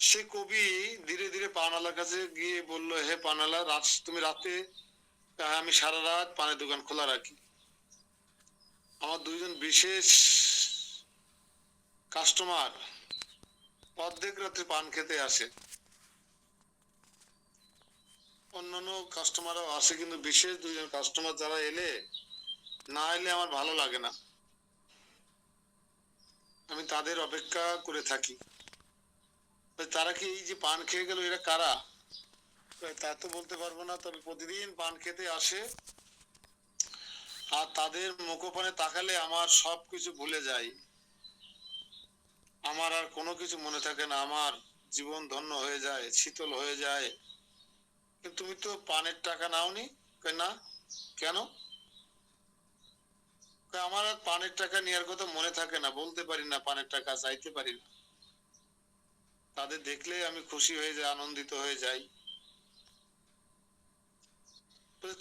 সে কবি ধীরে ধীরে পানালার কাছে গিয়ে বলল, হে পানালা, তুমি রাতে, হ্যাঁ, আমি সারা রাত পানের দোকান খোলা রাখি। আমার দুইজন বিশেষ কাস্টমার অর্ধেক রাত্রে পান খেতে আসে। অন্যান্য কাস্টমারও আসে, কিন্তু বিশেষ দুইজন কাস্টমার যারা এলে, না এলে আমার ভালো লাগে না, আমি তাদের অপেক্ষা করে থাকি। তারা কি এই যে পান খেয়ে গেল, এরা কারা? তা তো বলতে পারবো না, তবে প্রতিদিন পান খেতে আসে, আর তাদের মুখোপানে তাকালে আমার সবকিছু ভুলে যাই, আমার আর কোনো কিছু মনে থাকে না, আমার জীবন ধন্য হয়ে যায়, শীতল হয়ে যায়। কিন্তু তুমি তো পানের টাকা নাওনি। না, কেন? আমার আর পানের টাকা নেওয়ার কথা মনে থাকে না, বলতে পারি না, পানের টাকা চাইতে পারি না। তাদের দেখলে আমি খুশি হয়ে যাই, আনন্দিত হয়ে যাই।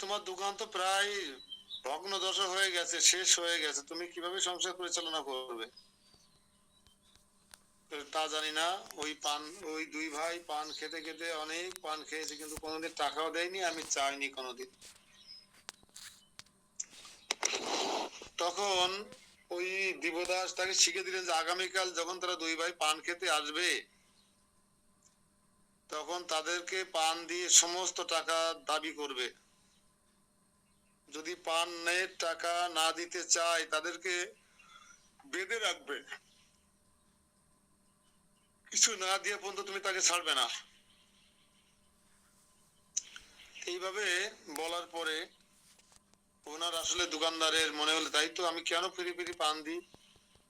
তোমার দোকান তো প্রায় ভগ্ন দশা হয়ে গেছে, শেষ হয়ে গেছে, তুমি কিভাবে সংসার পরিচালনা করবে? তা জানি না। ওই পান, ওই দুই ভাই পান খেতে খেতে অনেক পান খেয়েছে, কিন্তু কোনোদিন টাকাও দেয়নি, আমি চাইনি কোনোদিন। তখন ওই দিবদাস তাকে শিখে দিলেন যে আগামীকাল যখন তারা দুই ভাই পান খেতে আসবে, তখন তাদেরকে পান দিয়ে সমস্ত টাকা দাবি করবে। যদি পানের টাকা না দিতে চায়, তাদেরকে বেঁধে রাখবে, কিছু না দিয়ে পর্যন্ত তুমি তাকে ছাড়বে না। এইভাবে বলার পরে ওনার আসলে দোকানদারের মনে হলো, তাই তো, আমি কেন ফিরি ফিরি পান দিই,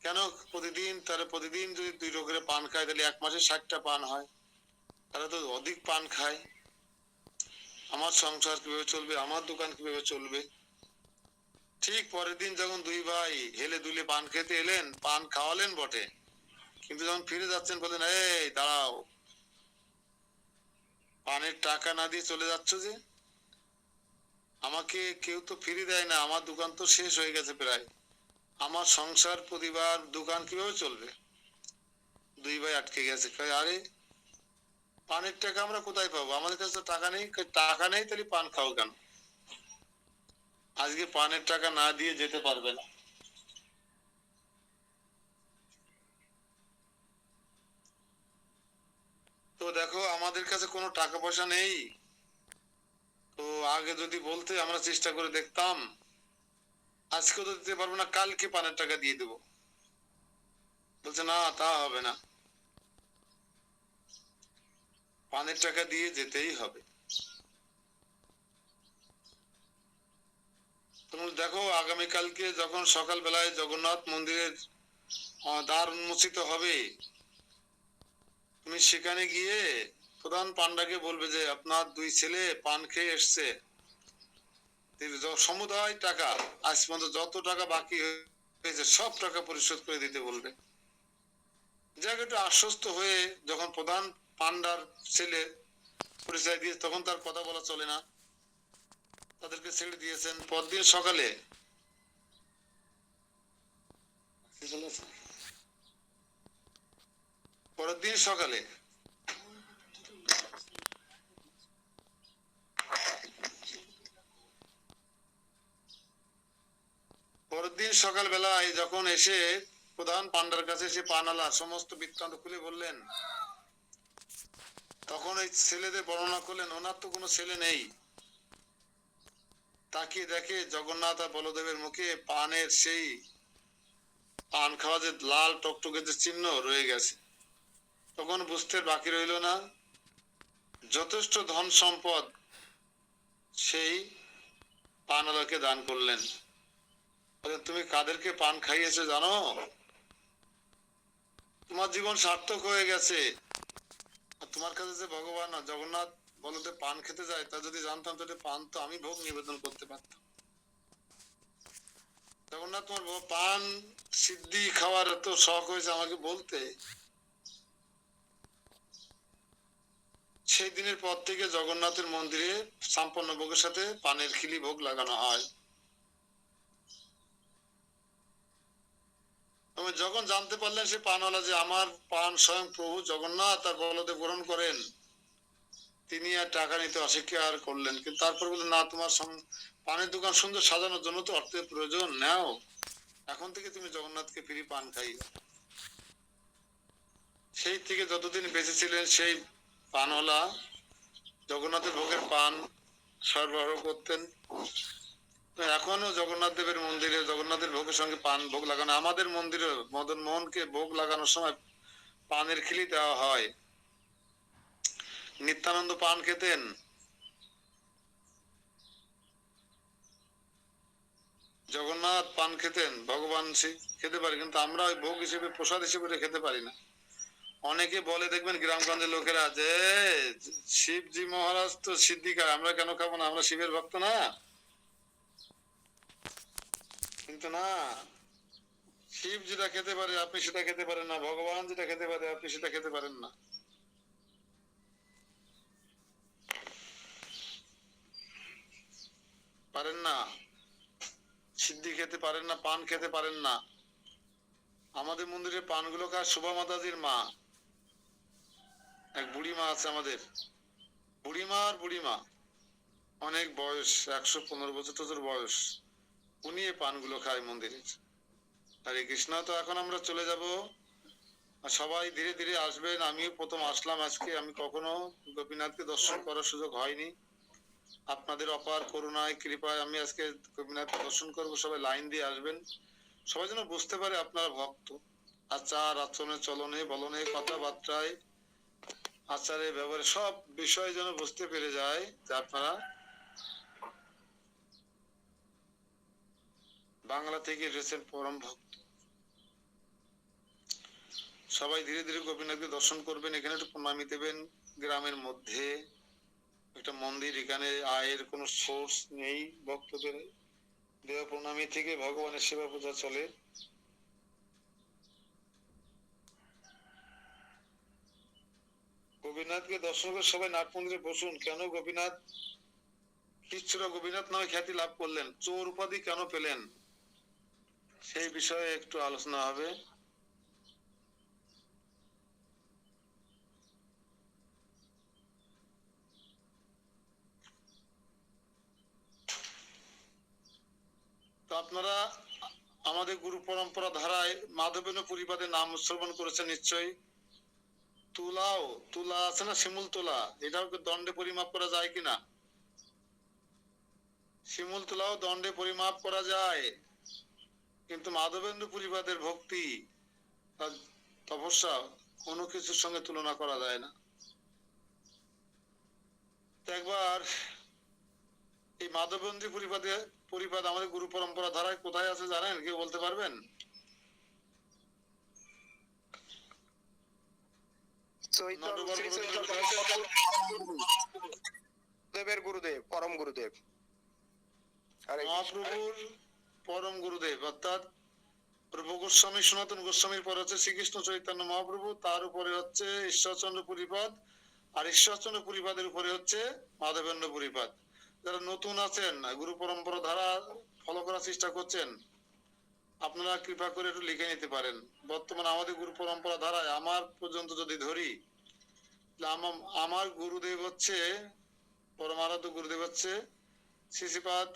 কেন প্রতিদিন, তারা প্রতিদিন যদি 2 করে পান খায়, তাহলে এক মাসে 60টা পান হয়, তারা তো অধিক পান খায়। আমার সংসার কিভাবে চলবে, আমার দোকান কিভাবে চলবে? ঠিক পরের দিন যখন দুই ভাই হেলে দুলে পান খেতে এলেন, পান খাওয়ালেন বটে, কিন্তু যখন ফিরে যাচ্ছেন বলেন, এই দাঁড়াও, পানের টাকা না দিয়ে চলে যাচ্ছ যে? আমাকে কেউ তো ফিরে দেয় না, আমার দোকান তো শেষ হয়ে গেছে প্রায়, আমার সংসার পরিবার দোকান কিভাবে চলবে? দুই ভাই আটকে গেছে, কয়, আরে, পানের টাকা আমরা কোথায় পাবো, আমাদের কাছে তো টাকা নেই। টাকা নেই তাহলে পান খাও কেন? আজকে পানের টাকা না দিয়ে যেতে পারবে না। তো দেখো, আমাদের কাছে কোনো টাকা পয়সা নেই, তো আগে যদি বলতে আমরা চেষ্টা করে দেখতাম, আজকে তো দিতে পারবো না, কালকে পানের টাকা দিয়ে দেবো। বলছে, না, তা হবে না, পানের টাকা দিয়ে যেতেই হবে। তুমি দেখো, আগামীকালকে যখন সকালবেলায় জগন্নাথ মন্দিরের দ্বার উন্মোচিত হবে, তুমি সেখানে গিয়ে প্রধান পান্ডাকে বলবে যে আপনার দুই ছেলে পান খেয়ে এসছে, সমুদায় টাকা, আজ পর্যন্ত যত টাকা বাকি হয়েছে সব টাকা পরিশোধ করে দিতে বলবে। জায়গাটা আশ্বস্ত হয়ে যখন প্রধান পান্ডার ছেলে পরিচয় দিয়ে, তখন তার কথা বলা চলে না, তাদেরকে ছেড়ে দিয়েছেন। পরদিন সকালে, পরের দিন সকালে পরের দিন সকালবেলায় যখন এসে প্রধান পান্ডার কাছে এসে পানালা সমস্ত বৃত্তান্ত খুলে বললেন, তখন ওই ছেলেদের বর্ণনা করলেন, ওনার তো কোনো ছেলে নেই। তাকিয়ে দেখে জগন্নাথ আর বলদেবের মুখে পানের সেই পান খাওয়া যে লাল টকটকে যে চিহ্ন রয়ে গেছে। তখন বুঝতে বাকি রইল না, যথেষ্ট ধন সম্পদ সেই পানালাকে দান করলেন। তুমি কাদেরকে পান খাইয়েছো জানো? তোমার জীবন সার্থক হয়ে গেছে। তোমার কাছে যে ভগবান জগন্নাথ বলতে পান খেতে যায়, তা যদি জানতাম, তাহলে পান তো আমি ভোগ নিবেদন করতে পারতাম। জগন্নাথ, তোমার পান সিদ্ধি খাওয়ার এত শখ হয়েছে আমাকে বলতে। সেই দিনের পর থেকে জগন্নাথের মন্দিরে সম্পন্ন ভোগের সাথে পানের খিলি ভোগ লাগানো হয়। তুমি যখন জানতে পারলেন সে পানওয়ালা যে আমার পান স্বয়ং প্রভু জগন্নাথ তার বলদেব গ্রহণ করেন, তিনি আর টাকা নিতে অস্বীকার করলেন। কিন্তু তারপর বললেন, না, তোমার পানের দোকান সুন্দর সাজানোর জন্য তো অর্থের প্রয়োজন, নাও, এখন থেকে তুমি জগন্নাথকে ফ্রি পান খাই। সেই থেকে যতদিন বেঁচে ছিলেন সেই পানওয়ালা জগন্নাথের ভোগের পান সরবরাহ করতেন। এখনো জগন্নাথ দেবের মন্দিরে জগন্নাথের ভোগের সঙ্গে পান ভোগ লাগানো, আমাদের মন্দিরে মদন মোহনকে ভোগ লাগানোর সময় পানের খিলি দেওয়া হয়। নিত্যানন্দ পান খেতেন, জগন্নাথ পান খেতেন, ভগবান খেতে পারে, কিন্তু আমরা ওই ভোগ হিসেবে প্রসাদ হিসেবে খেতে পারি না। অনেকে বলে দেখবেন গ্রামগঞ্জের লোকেরা যে শিবজি মহারাজ তো সিদ্ধিকা, আমরা কেন খাবো না, আমরা শিবের ভক্ত না। কিন্তু না, শিব যেটা খেতে পারে আপনি সেটা খেতে পারেন না, ভগবান যেটা খেতে পারে আপনি সেটা খেতে পারেন না। পারেন না, সিদ্ধি খেতে পারেন না, পান খেতে পারেন না। আমাদের মন্দিরে পানগুলো খায় শোভা মাতাজির মা, এক বুড়ি মা আছে আমাদের, বুড়িমা অনেক বয়স, 115 বছর বয়স, উনি এই পানগুলো খায় মন্দিরের। হরে কৃষ্ণ। তো এখন আমরা চলে যাব, সবাই ধীরে ধীরে আসবেন। আমিও প্রথম আসলাম আজকে, আমি কখনো গোপীনাথকে দর্শন করার সুযোগ হয়নি। আপনাদের অপার করুণায় কৃপায় আমি আজকে গোপীনাথকে দর্শন করবো। সবাই লাইন দিয়ে আসবেন, সবাই যেন বুঝতে পারে আপনারা ভক্ত। আচার আচরণে চলনে বলনে কথাবার্তায় আচারে ব্যবহারে সব বিষয় যেন বুঝতে পেরে যায় যে আপনারা বাংলা থেকে এসেছেন পরম ভক্ত। সবাই ধীরে ধীরে গোপীনাথকে দর্শন করবেন। এখানে একটু প্রণামী দেবেন। গ্রামের মধ্যে একটা মন্দির, এখানে আয়ের কোনো সোর্স নেই, ভক্তদের দেহ প্রণামী থেকে ভগবানের সেবা পূজা চলে। গোপীনাথকে দর্শন করে সবাই নাট মন্দিরে বসুন। কেন গোপীনাথ কৃষ্ণ গোপীনাথ নামে খ্যাতি লাভ করলেন, চোর উপাধি কেন পেলেন, সেই বিষয়ে একটু আলোচনা হবে। তো আপনারা আমাদের গুরু পরম্পরা ধারায় মাধবেন্দ্র পরিবাদের নাম উৎসর্গণ করেছেন নিশ্চয়ই। তুলাও, তুলা আছে না, শিমুল তুলা, এটাও দণ্ডে পরিমাপ করা যায় কিনা? শিমুল তুলাও দণ্ডে পরিমাপ করা যায়, কিন্তু মাধবেন্দ্র পরিবাদের ভক্তি, তার তপস্যা কোনো কিছুর সঙ্গে তুলনা করা যায় না। একবার এই মাধবেন্দ্র পরিবাদ আমাদের গুরু পরম্পরা ধারায় কোথায় আছে জানেন? কেউ বলতে পারবেন? গুরুদেব পরম গুরুদেব, মহাপ্রভুর পরম গুরুদেব অর্থাৎ প্রভু গোস্বামী সনাতন গোস্বামীর পরে হচ্ছে শ্রীকৃষ্ণ চৈতন্য মহাপ্রভু, তার উপরে হচ্ছে ঈশ্বরচন্দ্র পুরীপাদ, আর ঈশ্বরচন্দ্র পুরীপাদের উপরে হচ্ছে মাধবেন্দ্র পুরীপাদ। যারা নতুন আছেন, গুরু পরম্পরা ধারা ফলো করার চেষ্টা করছেন, আপনারা কৃপা করে একটু লিখে নিতে পারেন। বর্তমানে আমাদের গুরু পরম্পরা ধারায় আমার পর্যন্ত যদি ধরি, আমার গুরুদেব হচ্ছে, পরমারাধ্য গুরুদেব হচ্ছে শ্রীশ্রীপাদ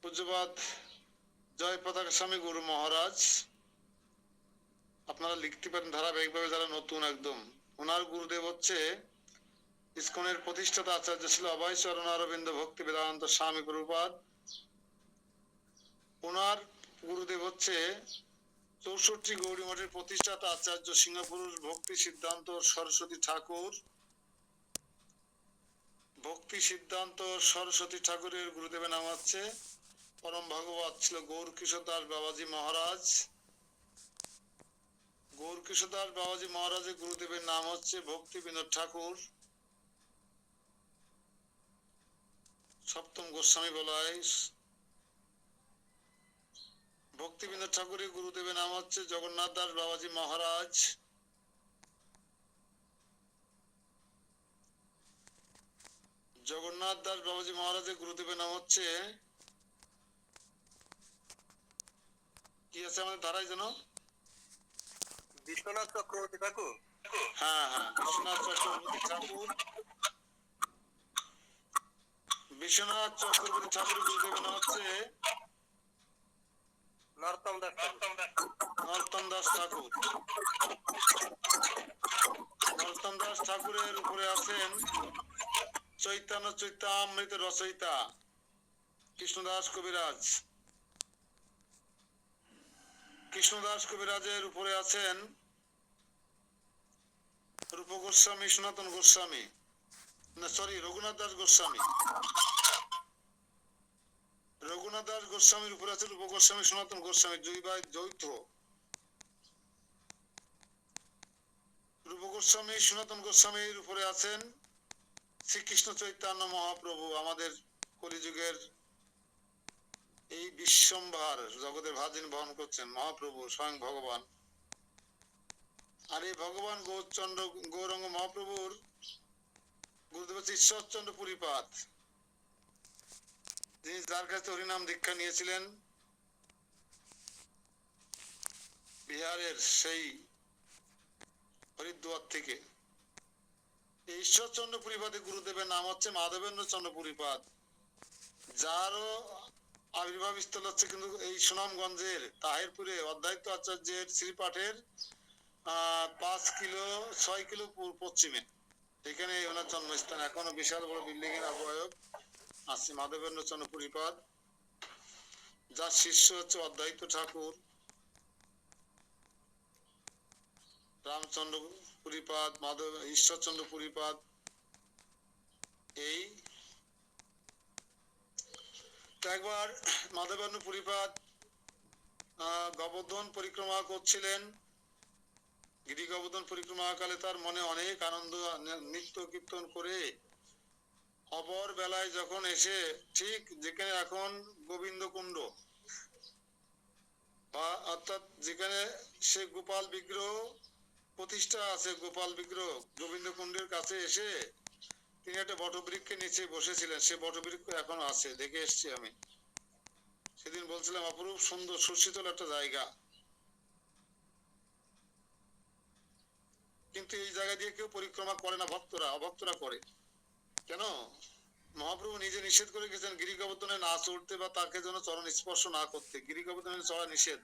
পূজ্যপাদ জয় পতাকা স্বামী গুরু মহারাজ। আপনারা লিখতে পারেন ধারাবাহিকভাবে যারা নতুন একদম। ওনার গুরুদেব হচ্ছে ইসকনের প্রতিষ্ঠাতা আচার্য ছিল অভয় চরণ অরবিন্দ ভক্তি বেদান্ত স্বামী প্রভুপাদ। ওনার গুরুদেব হচ্ছে 64 গৌরী মঠের প্রতিষ্ঠাতা আচার্য সিংহপুরুষ ভক্তি সিদ্ধান্ত সরস্বতী ঠাকুর। ভক্তি সিদ্ধান্ত সরস্বতী ঠাকুরের গুরুদেবের নাম হচ্ছে পরম ভগবত ছিল গৌর কিশোর দাস বাবাজি মহারাজ। গৌর কিশোর দাস বাবাজি মহারাজের গুরুদেবের নাম হচ্ছে ভক্তি বিনোদ ঠাকুর। সপ্তম গোস্বামী বলা হয়। ভক্তি বিনোদ ঠাকুরের গুরুদেবের নাম হচ্ছে জগন্নাথ দাস বাবাজি মহারাজ। জগন্নাথ দাস বাবাজি মহারাজের গুরুদেবের নাম হচ্ছে কি আছে আমাদের ধারায় যেন, বিশ্বনাথ চক্রবর্তী ঠাকুর। হ্যাঁ হ্যাঁ, বিশ্বনাথ চক্রবর্তী ঠাকুর। বিশ্বনাথ চক্রবর্তী ঠাকুর গুরুদেবের নাম হচ্ছে নরোত্তম দাস ঠাকুর। নরোত্তম দাস ঠাকুর। নরোত্তম দাস ঠাকুরের উপরে আছেন চৈতন্য চৈতামৃত রচয়িতা কৃষ্ণদাস কবিরাজ। কৃষ্ণদাস কবিরাজের উপরে আছেন রূপ গোস্বামী, সনাতন গোস্বামী, না সরি, রঘুনাথ দাস গোস্বামী। রঘুনাথ দাস গোস্বামীর উপরে আছে রূপ গোস্বামী, সনাতন গোস্বামী, দুই ভাই যৌথ। রূপ গোস্বামী, সনাতন গোস্বামীর উপরে আছেন শ্রীকৃষ্ণ চৈতন্য মহাপ্রভু, আমাদের কলিযুগের এই বিশ্বম্ভার জগতের ভাজিন বহন করছেন মহাপ্রভু, স্বয়ং ভগবান। আর এই ভগবান গৌরচন্দ্র গৌরাঙ্গ মহাপ্রভুর গুরুদেব হচ্ছে ঈশ্বরচন্দ্র পুরীপাদ, যিনি যার কাছে হরিনাম দীক্ষা নিয়েছিলেন বিহারের সেই হরিদ্বার থেকে। এই ঈশ্বরচন্দ্র পুরীপাদের গুরুদেবের নাম হচ্ছে মাধবেন্দ্র চন্দ্র পুরীপাদ, যারও আবির্ভাব স্থল হচ্ছে কিন্তু এই সুনামগঞ্জের তাহিরপুরে অদ্বৈত আচার্যের শ্রীপাঠের 6 কিলো পশ্চিমে। এখানে ওনার জন্মস্থান। এখনো বিশাল বড় বিল্ডিং এর আবহাওয়ক আছে মাধবেন্দ্র চন্দ্র পুরীপাদ, যার শিষ্য হচ্ছে অদ্বৈত ঠাকুর, রামচন্দ্র পুরীপাদ, মাধব ঈশ্বরচন্দ্র পুরীপাদ। এই একবার মাধবেন্দ্র পুরীপাদ গোবর্ধন পরিক্রমা করছিলেন। গিরি গোবর্ধন পরিক্রমাকালে তার মনে অনেক আনন্দ, নৃত্য কীর্তন করে অপর বেলায় যখন এসে ঠিক যেখানে এখন গোবিন্দ কুণ্ড বা অর্থাৎ যেখানে সে গোপাল বিগ্রহ প্রতিষ্ঠা আছে, গোপাল বিগ্রহ গোবিন্দ কুণ্ডের কাছে এসে তিনি একটা বটবৃক্ষের নিচে বসেছিলেন। সে বটবৃক্ষ এখন আছে, দেখে এসছি আমি। সেদিন বলছিলাম অপরূপ সুন্দর সুশীতল একটা জায়গা, কিন্তু এই জায়গা দিয়ে কেউ পরিক্রমা করে না, ভক্তরা অভক্তরা করে। কেন? মহাপ্রভু নিজে নিষেধ করে গেছেন গিরি গোবর্ধনে না চড়তে বা তাকে যেন চরণ স্পর্শ না করতে। গিরি গোবর্ধনে চড়া নিষেধ।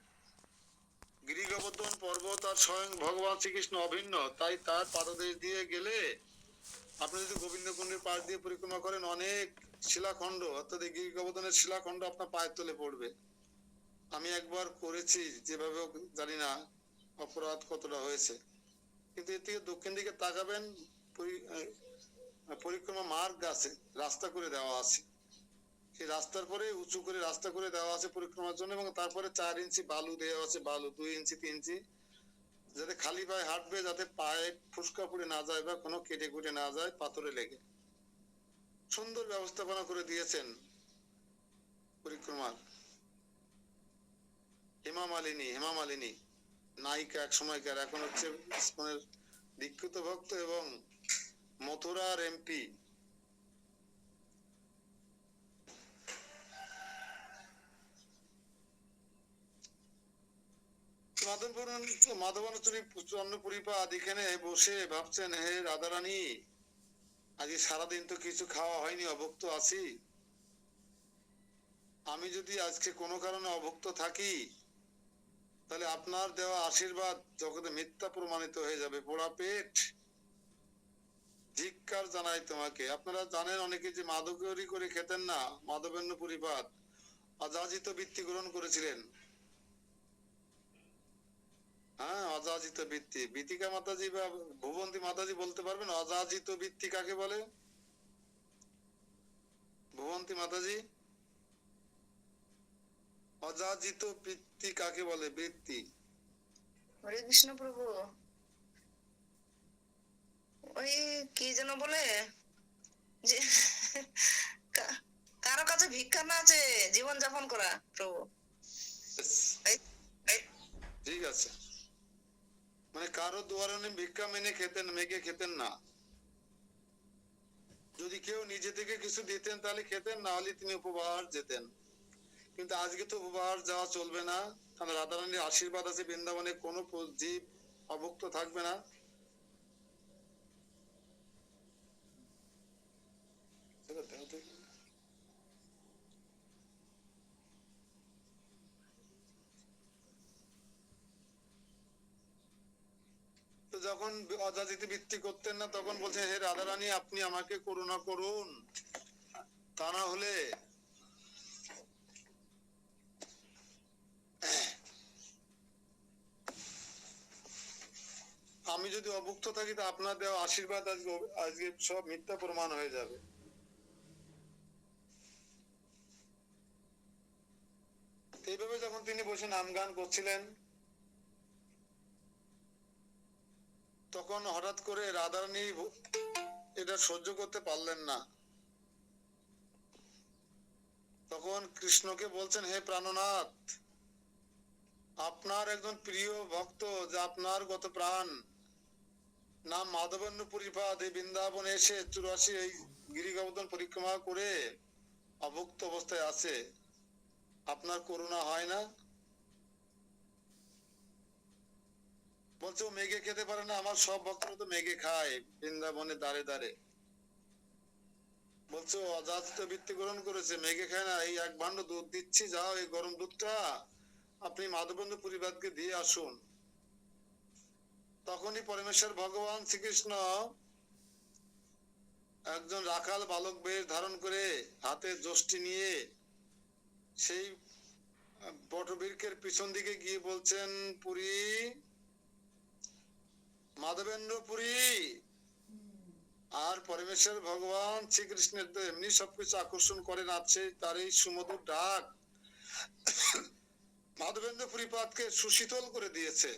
গিরি গোবর্ধন পর্বত আর স্বয়ং ভগবান শ্রীকৃষ্ণ অভিন্ন, তাই তার পাদদেশ দিয়ে গেলে আপনি যদি গোবিন্দ কুণ্ডের পাশ দিয়ে পরিক্রমা করেন, অনেক শিলাখণ্ড অর্থাৎ এই গিরি গোবর্ধনের শিলাখণ্ড আপনার পায়ের তলে পড়বে। আমি একবার করেছি, যেভাবে জানি না অপরাধ কতটা হয়েছে, কিন্তু এর থেকে দক্ষিণ দিকে তাকাবেন, পরিক্রমা মার্গ আছে, রাস্তা করে দেওয়া আছে। সেই রাস্তার পরে উঁচু করে রাস্তা করে দেওয়া আছে পরিক্রমার জন্য, এবং তারপরে 4 ইঞ্চি বালু দেওয়া আছে, বালু 2 ইঞ্চি 3 ইঞ্চি, যাতে খালি পায়ে হাঁটবে, যাতে পায়ে ফুসকা পড়ে না যায় বা কোনো কেটে কুটে না যায় পাথরে লেগে। সুন্দর ব্যবস্থাপনা করে দিয়েছেন পরিক্রমার। হেমা মালিনী নায়িকা এক সময়কার, এখন হচ্ছে ইসকনের দীক্ষিত ভক্ত এবং মথুরার এমপি। মাধবানুচরী চন্দ্র পুরীপাদ এখানে বসে ভাবছেন, হে রাধারানী, আজকে সারাদিন তো কিছু খাওয়া হয়নি, অভুক্ত আছি। আমি যদি আজকে কোনো কারণে অভুক্ত থাকি, তাহলে আপনার দেওয়া আশীর্বাদ জগতে মিথ্যা প্রমাণিত হয়ে যাবে। পোড়া পেট, ধিক্কার জানাই তোমাকে। আপনারা জানেন অনেকে যে মাদকরি করে খেতেন না, মাধবেন্দ্র পুরীপাদ অযাচিত বৃত্তি গ্রহণ করেছিলেন। হ্যাঁ, অযাচিত বৃত্তি। বীতিকা মাতাজি বা ভুবন্তী মাতাজি বলতে পারবেন অযাচিত বৃত্তি কাকে বলে? ভুবন্তী মাতাজি, অযাচিত বৃত্তি কাকে বলে? বৃত্তি। হরে কৃষ্ণ প্রভু, ওই কি যেন বলে যে কারো কাছে ভিক্ষা না আছে জীবন যাপন করা প্রভু। ঠিক আছে, মানে কারো দুয়ারে ভিক্ষা মেঘে খেতেন না। যদি কেউ নিজে থেকে কিছু দিতেন তাহলে খেতেন, না হলে তিনি উপহার যেতেন। কিন্তু আজকে তো উপহার যাওয়া চলবে না, কারণ রাধারানীর আশীর্বাদ আছে বৃন্দাবনে। কোনো জীব অভুক্ত থাকবে না। তো যখন অযাচিত বৃত্তি করতেন না তখন বলছেন হে রাধারানী আপনি আমাকে করুণা করুন, তা না হলে আমি যদি অভুক্ত থাকি তা আপনার দেওয়া আশীর্বাদ আজকে আজকে সব মিথ্যা প্রমাণ হয়ে যাবে। এইভাবে যখন তিনি বসে নাম গান করছিলেন তখন হঠাৎ করে রাধারানী এটা সহ্য করতে পারলেন না। তখন কৃষ্ণকে বলছেন হে প্রাণনাথ, আপনার একজন প্রিয় ভক্ত যে আপনার গত প্রাণ নাম মাধবেন্দ্র পরিপাদ এই বৃন্দাবনে এসে 84 এই গিরি গোবর্ধন পরিক্রমা করে অভুক্ত অবস্থায় আছে, আপনার করুণা হয় না? বলছে ও মেঘে খেতে পারে না, আমার সব ভক্তরা তো মেঘে খায় বৃন্দাবনে দাঁড়ে দাঁড়ে। বলছে ও অযাচিত বৃত্তি গ্রহণ করেছে, মেঘে খায় না, এই 1 ভাণ্ড দুধ দিচ্ছি, যাও এই গরম দুধটা আপনি মাধবেন্দ্র পরিবারকে দিয়ে আসুন। তখনই পরমেশ্বর ভগবান শ্রীকৃষ্ণ একজন রাখাল বালক বেশ ধারণ করে হাতে যষ্টি নিয়ে সেই বটবৃক্ষের পিছন দিকে গিয়ে বলছেন পুরী মাধবেন্দ্র পুরী। আর পরমেশ্বর ভগবান শ্রীকৃষ্ণের তো এমনি সবকিছু আকর্ষণ করেন আছে, তার এই সুমধুর ডাক মাধবেন্দ্র পুরীপাদকে সুশীতল করে দিয়েছে।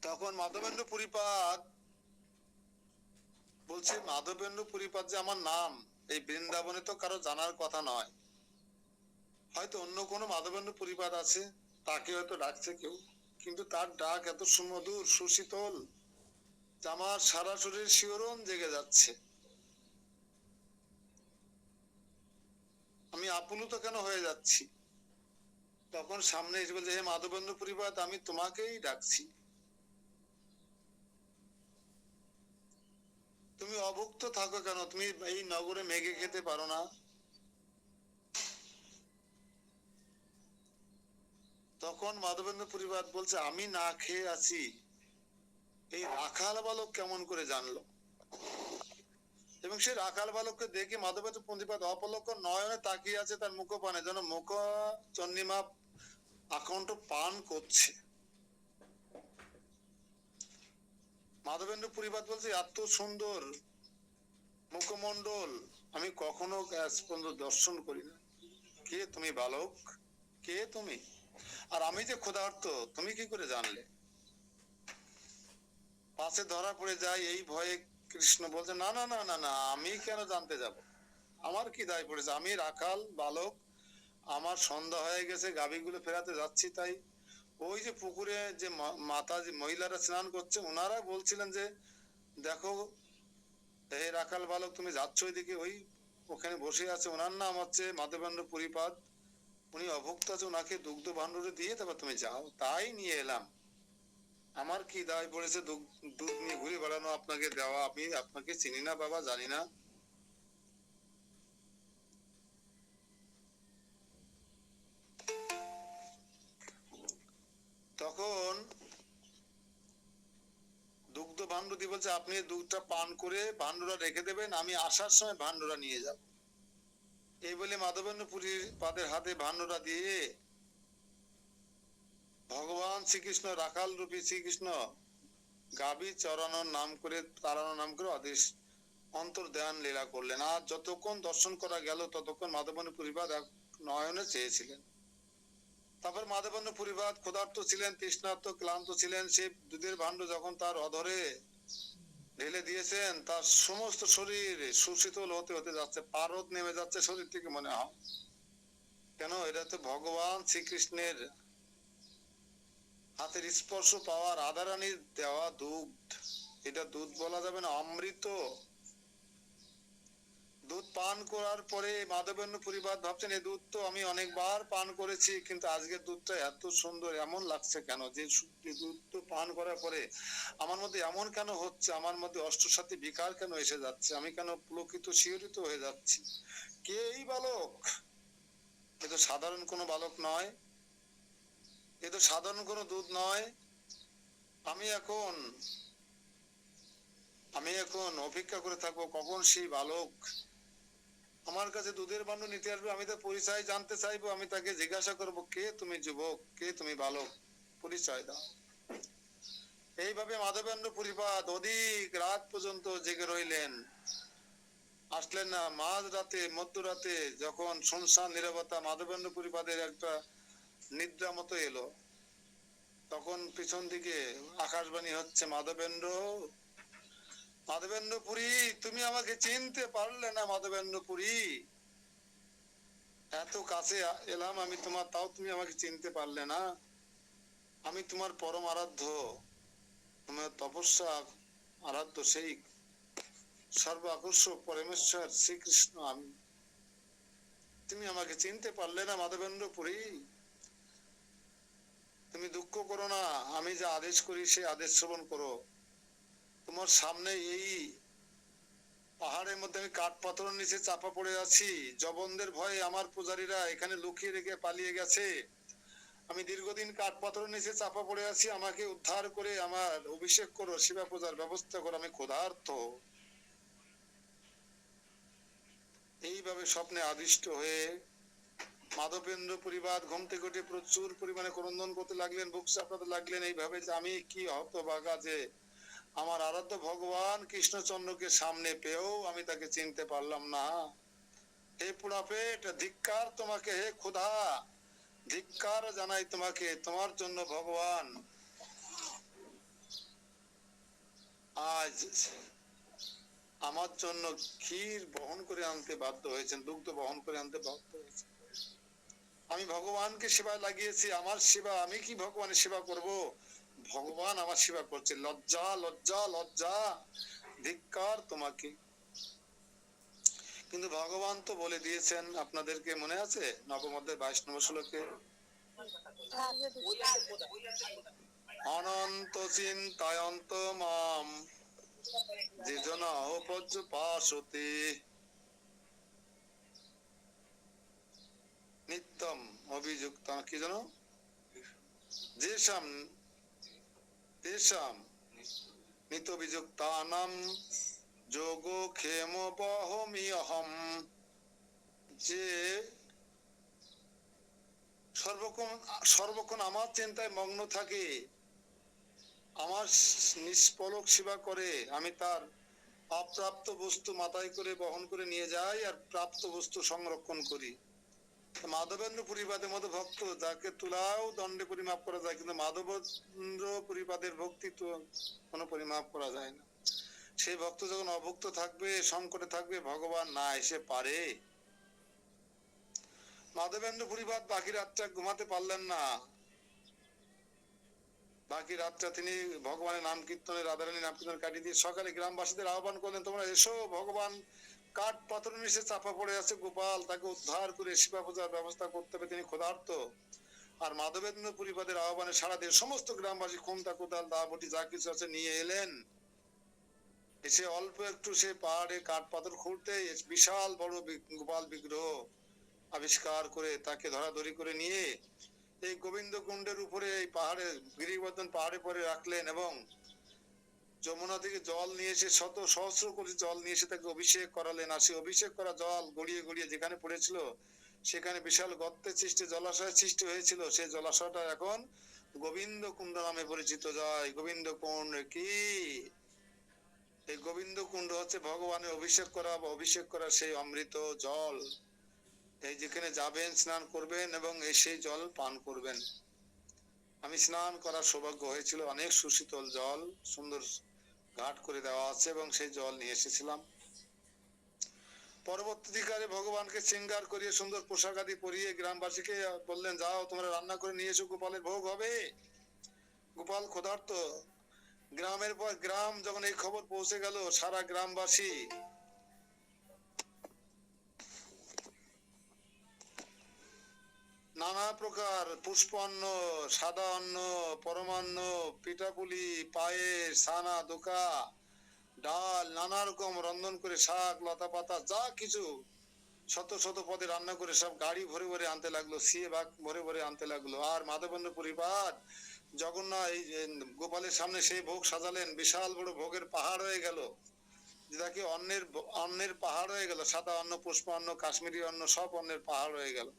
তখন মাধবেন্দ্র পুরীপাদ বলছে মাধবেন্দ্র পুরীপাদ যে আমার নাম এই বৃন্দাবনে তো কারো জানার কথা নয়, হয়তো অন্য কোনো মাধবেন্দ্র পুরীপাদ আছে, তাকে হয়তো ডাকছে কেউ, কিন্তু তার ডাক এত সুমধুর সুশীতল যে আমার সারা শরীর শিহরণ জেগে যাচ্ছে। আমি আপ্লুত কেন হয়ে যাচ্ছি। তখন সামনে এসে বলছে হে মাধবেন্দ্র পুরীপাদ আমি তোমাকেই ডাকছি, তুমি অভুক্ত থাকো কেন, তুমি এই নগরে মেঘে খেতে পারো না? তখন মাধবেন্দ্র পরিবার বলছে আমি না খেয়ে আছি এই রাখাল বালক কেমন করে জানলো। এবং সে রাখাল বালককে দেখে মাধবেন্দ্র পন্ডিপাত অপলক নয়নে তাকিয়ে আছে তার মুখপানে, যেন মুখ চন্ডিমা আকণ্ঠ পান করছে। মাধবেন্দ্র পরিবার বলছে এত সুন্দর মুখমণ্ডল আমি কখনো আজ পর্যন্ত দর্শন করি না। কে তুমি বালক, কে তুমি? আর আমি যে ক্ষুধার্ত তুমি কি করে জানলে? পাশে ধরা পড়ে যায় এই ভয়ে কৃষ্ণ বলছে না না না না না, আমি কেন জানতে যাব, আমার কি দায় পড়েছে, আমি রাখাল বালক, আমার সন্ধ্যা হয়ে গেছে গাভীগুলো ফেরাতে যাচ্ছি, তাই ওই যে পুকুরে যে মাতা যে মহিলারা স্নান করছে ওনারা বলছিলেন যে দেখো হে রাখাল বালক তুমি যাচ্ছ ওইদিকে, ওই ওখানে বসে আছে, ওনার নাম হচ্ছে মাধবেন্দ্র পুরীপাদ, উনি অভুক্ত আছে, ওনাকে দুগ্ধ ভাণ্ডারে দিয়ে তারপর তুমি যাও, তাই নিয়ে এলাম। আমার কি দায় পড়েছে দুধ নিয়ে ঘুরে বেড়ানো, আপনাকে দেওয়া, আমি আপনাকে চিনি না বাবা, জানি না। তখন দুগ্ধ ভাণ্ডু দিয়ে বলছে আপনি দুধটা পান করে ভাণ্ডুরা রেখে দেবেন, আমি আসার সময় ভাণ্ডুরা নিয়ে যাব। এই বলে মাধবেন্দ্র পুরীর পাদের হাতে ভাণ্ডুরা দিয়ে ভগবান শ্রীকৃষ্ণ রাখাল রূপী শ্রীকৃষ্ণ গাভী চড়ানোর নাম করে তাড়ানোর নাম করে আদেশ অন্তর্ধান লীলা করলেন। আর যতক্ষণ দর্শন করা গেল ততক্ষণ মাধবেন্দ্র পুরীপাদ এক নয়নে চেয়েছিলেন। তারপর মাধবেন্দ্র পুরীপাদ ক্ষুধার্ত ছিলেন, তৃষ্ণার্ত ক্লান্ত ছিলেন, সে দুধের ভাণ্ড যখন তার অধরে ঢেলে দিয়েছেন তার সমস্ত শরীর সুশীতল হতে হতে যাচ্ছে, পারদ নেমে যাচ্ছে শরীর থেকে মনে হয়। কেন, এটা তো ভগবান শ্রীকৃষ্ণের হাতের স্পর্শ পাওয়া রাধারানীর দেওয়া দুধ, এটা দুধ বলা যাবে না, অমৃত। পান করার পরে মাধবেন্দ্র পরিবার ভাবছেন এই দুধ তো আমি অনেকবার পান করেছি, কিন্তু আজকের দুধটা এত সুন্দর এমন লাগছে কেন, যে দুধ তো পান করার পরে আমার মধ্যে এমন কেন হচ্ছে, আমার মধ্যে অষ্টসাথী বিকার কেন এসে যাচ্ছে, আমি কেন পুলকিত শিহরিত হয়ে যাচ্ছি, কে এই বালক? এ তো সাধারণ কোনো বালক নয়, এ তো সাধারণ কোনো দুধ নয়। আমি এখন অপেক্ষা করে থাকবো কখন সেই বালক আমার কাছে দুধের বান্ড নিতে আসবে। আমি তার পরিচয় জানতে চাইবো, আমি তাকে জিজ্ঞাসা করব, কে তুমি যুবক, কে তুমি বালক, পরিচয় দাও। এইভাবে মাধবেন্দ্র পরিপাদ অধিক রাত পর্যন্ত জেগে রইলেন, আসলেন না। মাঝ রাতে মধ্যরাতে যখন শুনশান নীরবতা, মাধবেন্দ্র পরিপাদের একটা নিদ্রা মতো এলো, তখন পিছন দিকে আকাশবাণী হচ্ছে, মাধবেন্দ্র, মাধবেন্দ্রপুরী, তুমি আমাকে চিনতে পারলে না? মাধবেন্দ্রপুরী, এত কাছে এলাম আমি তোমার, তাও তুমি আমাকে চিনতে পারলে না? আমি তোমার পরম আরাধ্য, তোমার তপস্যা আরাধ্য সেই সর্ব আকর্ষক পরমেশ্বর শ্রীকৃষ্ণ আমি, তুমি আমাকে চিনতে পারলে না? মাধবেন্দ্রপুরী, তুমি দুঃখ করো না, আমি যা আদেশ করি সেই আদেশ শ্রবণ করো। তোমার সামনে এই পাহাড়ের মধ্যে আমি কাঠ পাথরের নিচে চাপা পড়ে আছি, জবনদের ভয়ে আমার পূজারীরা এখানে লুকিয়ে রেখে পালিয়ে গেছে। আমি দীর্ঘদিন কাঠ পাথরের নিচে চাপা পড়ে আছি, আমাকে উদ্ধার করে আমার অভিষেক করো, শিবা পূজার ব্যবস্থা করো, আমি ক্ষুধার্ত। এইভাবে স্বপ্নে আদিষ্ট হয়ে মাধবেন্দ্র পরিবার ঘুম থেকে উঠে প্রচুর পরিমাণে ক্রন্দন করতে লাগলেন, বুক চাপড়াতে লাগলেন, এইভাবে যে আমি কি হতভাগা, যে আমার আরাধ্য ভগবান কৃষ্ণচন্দ্রকে সামনে পেয়েও আমি তাকে চিনতে পারলাম না। হে পুরা পেট, ধিক্কার তোমাকে, হে ক্ষুধা, ধিক্কার জানাই তোমাকে, তোমার জন্য ভগবান আজ আমার জন্য ক্ষীর বহন করে আনতে বাধ্য হয়েছেন, দুগ্ধ বহন করে আনতে বাধ্য হয়েছেন। আমি ভগবানকে সেবায় লাগিয়েছি, আমার সেবা, আমি কি ভগবানের সেবা করব? ভগবান আমার সেবা করছে, লজ্জা লজ্জা লজ্জা, ধিক্কার তোমাকে। কিন্তু ভগবান তো বলে দিয়েছেন, আপনাদেরকে মনে আছে নবম অধ্যায় 22 নম্বর শ্লোকে, অনন্ত চিন্তায়ন্ত মাম যে জনা উপজ্জপাসতে নিত্যম অভিযুক্ত, কি জানো, যেসাম তেসাম নিত অভিযুক্তানাম যোগ ক্ষেম বহমি অহম, যে সর্বক্ষণ আমার চিন্তায় মগ্ন থাকে, আমার নিষ্পলক সেবা করে, আমি তার অপ্রাপ্ত বস্তু মাথায় করে বহন করে নিয়ে যাই আর প্রাপ্ত বস্তু সংরক্ষণ করি। মাধবেন্দ্র পরিবাদের মতো ভক্ত যাকে তুলাও দণ্ডে পরিমাপ করা যায়, কিন্তু মাধবেন্দ্র পরিবাদের ভক্তি তো কোনো পরিমাপ করা যায় না। সেই ভক্ত যখন অভুক্ত থাকবে, সংকটে থাকবে, ভগবান না এসে পারে। মাধবেন্দ্র পরিবার বাকি রাতটা ঘুমাতে পারলেন না, বাকি রাতটা তিনি ভগবানের নাম কীর্তনে, রাধারানী নাম কীর্তন কাটিয়ে দিয়ে সকালে গ্রামবাসীদের আহ্বান করলেন, তোমরা এসো, ভগবান কাঠ পাথরের নিচে চাপা পড়ে আছে, গোপাল তাকে উদ্ধার করে শিবা পূজার ব্যবস্থা করতে হবে, তিনি ক্ষুধার্ত। আর মাধবেন্দ্র পরিবারের আহ্বানে সারা দিয়ে সমস্ত গ্রামবাসী খুন্তা কোদাল দা বটি যা কিছু আছে নিয়ে এলেন। এসে অল্প একটু সে পাহাড়ে কাঠ পাথর খুঁড়তে বিশাল বড় গোপাল বিগ্রহ আবিষ্কার করে তাকে ধরাধরি করে নিয়ে এই গোবিন্দ কুণ্ডের উপরে, এই পাহাড়ে গিরিবর্ধন পাহাড়ে পরে রাখলেন, এবং যমুনা থেকে জল নিয়ে এসে শত সহস্র কোটি জল নিয়ে এসে তাকে অভিষেক করালেন। আর সেই অভিষেক করা জল গড়িয়ে গড়িয়ে যেখানে পড়েছিল সেখানে বিশাল গর্তের সৃষ্টি, জলাশয়ের সৃষ্টি হয়েছিল, সেই জলাশয়টা এখন গোবিন্দ কুণ্ড নামে পরিচিত। যায় গোবিন্দ কুণ্ড কি, এই গোবিন্দ কুণ্ড হচ্ছে ভগবানের অভিষেক করা বা অভিষেক করা সেই অমৃত জল। এই যেখানে যাবেন, স্নান করবেন এবং এই সেই জল পান করবেন। আমি স্নান করার সৌভাগ্য হয়েছিল, অনেক সুশীতল জল সুন্দর ঘাট করে দেওয়া আছে এবং সেই জল নিয়ে এসেছিলাম। পরবর্তীকালে ভগবানকে শৃঙ্গার করিয়ে সুন্দর পোশাক আদি পরিয়ে গ্রামবাসীকে বললেন, যাও তোমরা রান্না করে নিয়ে এসো, গোপালের ভোগ হবে। গোপাল ক্ষুধার্ত। গ্রামের পর গ্রাম যখন এই খবর পৌঁছে গেল, সারা গ্রামবাসী নানা প্রকার পুষ্প অন্ন, সাদা অন্ন, পরমান্ন, পিঠাপুলি, পায়েস, ছানা, দোকা, ডাল, নানা রকম রন্ধন করে শাক, লতা পাতা যা কিছু শত শত পদে রান্না করে সব গাড়ি ভরে ভরে আনতে লাগলো, সিয়ে বাগ ভরে ভরে আনতে লাগলো। আর মাধবেন্দ্র পরিবার জগন্নাথ এই যে গোপালের সামনে সেই ভোগ সাজালেন, বিশাল বড় ভোগের পাহাড় হয়ে গেল, যেটাকে অন্নের পাহাড় হয়ে গেল। সাদা অন্ন, পুষ্প অন্ন, কাশ্মীরি অন্ন, সব অন্নের পাহাড় হয়ে গেল।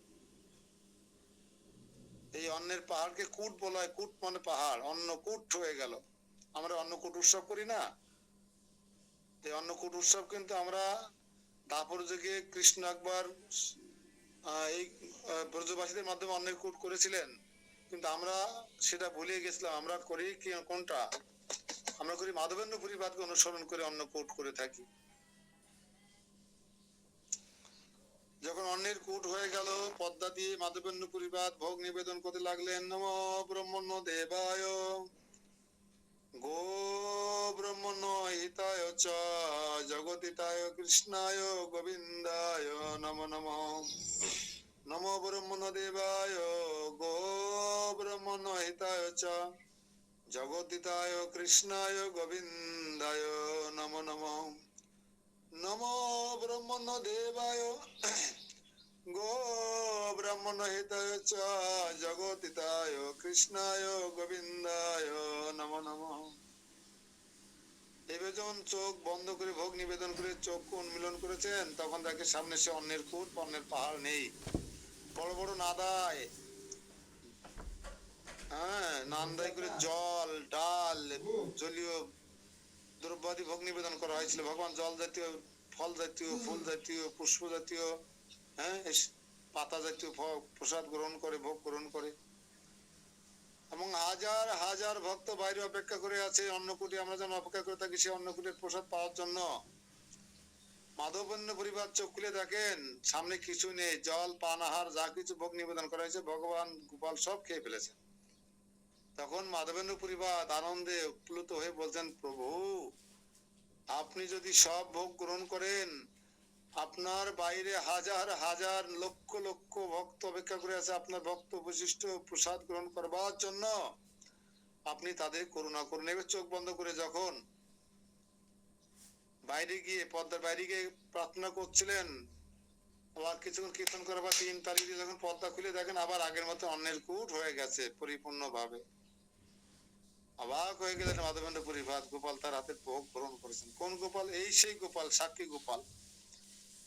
এই অন্নের পাহাড়কে কূট বলা হয়, কূট মানে পাহাড়, অন্নকূট হয়ে গেল। আমরা অন্নকূট উৎসব করি না? এই অন্নকূট উৎসব কিন্তু আমরা দাপর যুগে কৃষ্ণ একবার এই ব্রজবাসীদের মাধ্যমে অন্নের কূট করেছিলেন, কিন্তু আমরা সেটা ভুলে গেছিলাম। আমরা করি কি কোনটা? আমরা করি মাধবেন্দ্র পরিবারকে অনুসরণ করে অন্নকূট করে থাকি। যখন অন্নের কূট হয়ে গেল, পদ্মা দিয়ে মাধবেন্দ্র পরিবার ভোগ নিবেদন করতে লাগলেন। নম ব্রহ্মণ্য দেবায় গো ব্রহ্মণ্য হিতায় চ জগতিতায় কৃষ্ণায় গোবিন্দায় নম নম। নম ব্রহ্মণ্য দেবায় গো ব্রহ্মণ্য হিতায় চ জগতিতায় কৃষ্ণায় গোবিন্দায় নম নম। নম ব্রহ্মণ্য দেবায় গো ব্রহ্মণ্য হিতায় চ জগতিতায় কৃষ্ণায় গোবিন্দায় নম নম। এবার যখন চোখ বন্ধ করে ভোগ নিবেদন করে চোখ উন্মিলন করেছেন, তখন তাকে সামনে সে অন্নের কূট, অন্নের পাহাড় নেই। বড় বড় নাদায়, হ্যাঁ, নান্দাই করে জল, ডাল, জলীয় দ্রব্যাদি ভোগ নিবেদন করা হয়েছিল। ভগবান জল জাতীয়, ফল জাতীয়, ফুল জাতীয়, পুষ্প জাতীয়, হ্যাঁ, পাতা জাতীয় প্রসাদ গ্রহণ করে, ভোগ গ্রহণ করে। এবং হাজার হাজার ভক্ত বাইরে অপেক্ষা করে আছে অন্নকূটে। আমরা যেন অপেক্ষা করে থাকি সেই অন্নকূটের প্রসাদ পাওয়ার জন্য। মাধবেন্দ্র পরিবার চোখ খুলে দেখেন সামনে কিছু নেই, জল, পান, আহার যা কিছু ভোগ নিবেদন করা হয়েছে ভগবান গোপাল সব খেয়ে ফেলেছে। তখন মাধবেন্দ্র পরিবার আনন্দে উৎফুল্লিত হয়ে বলছেন, প্রভু আপনি যদি সব ভোগ গ্রহণ করেন, আপনার বাইরে হাজার হাজার লক্ষ লক্ষ ভক্ত অপেক্ষা করে আছে আপনার ভক্ত বৈশিষ্ট্য প্রসাদ গ্রহণ করবার জন্য। আপনি তাদের করুণা করুন। এবার চোখ বন্ধ করে যখন বাইরে গিয়ে, পর্দার বাইরে গিয়ে প্রার্থনা করছিলেন, আবার কিছুক্ষণ কীর্তন করার পর 3 তারিখ যখন পর্দা খুলে দেখেন আবার আগের মতো অন্নের কূট হয়ে গেছে পরিপূর্ণ ভাবে। অবাক হয়ে গেলেন মাধবেন্দ্র পরিবার। গোপাল তার হাতে ভোগ গ্রহণ করেছেন। কোন গোপাল? এই সেই গোপাল, সাক্ষী গোপাল,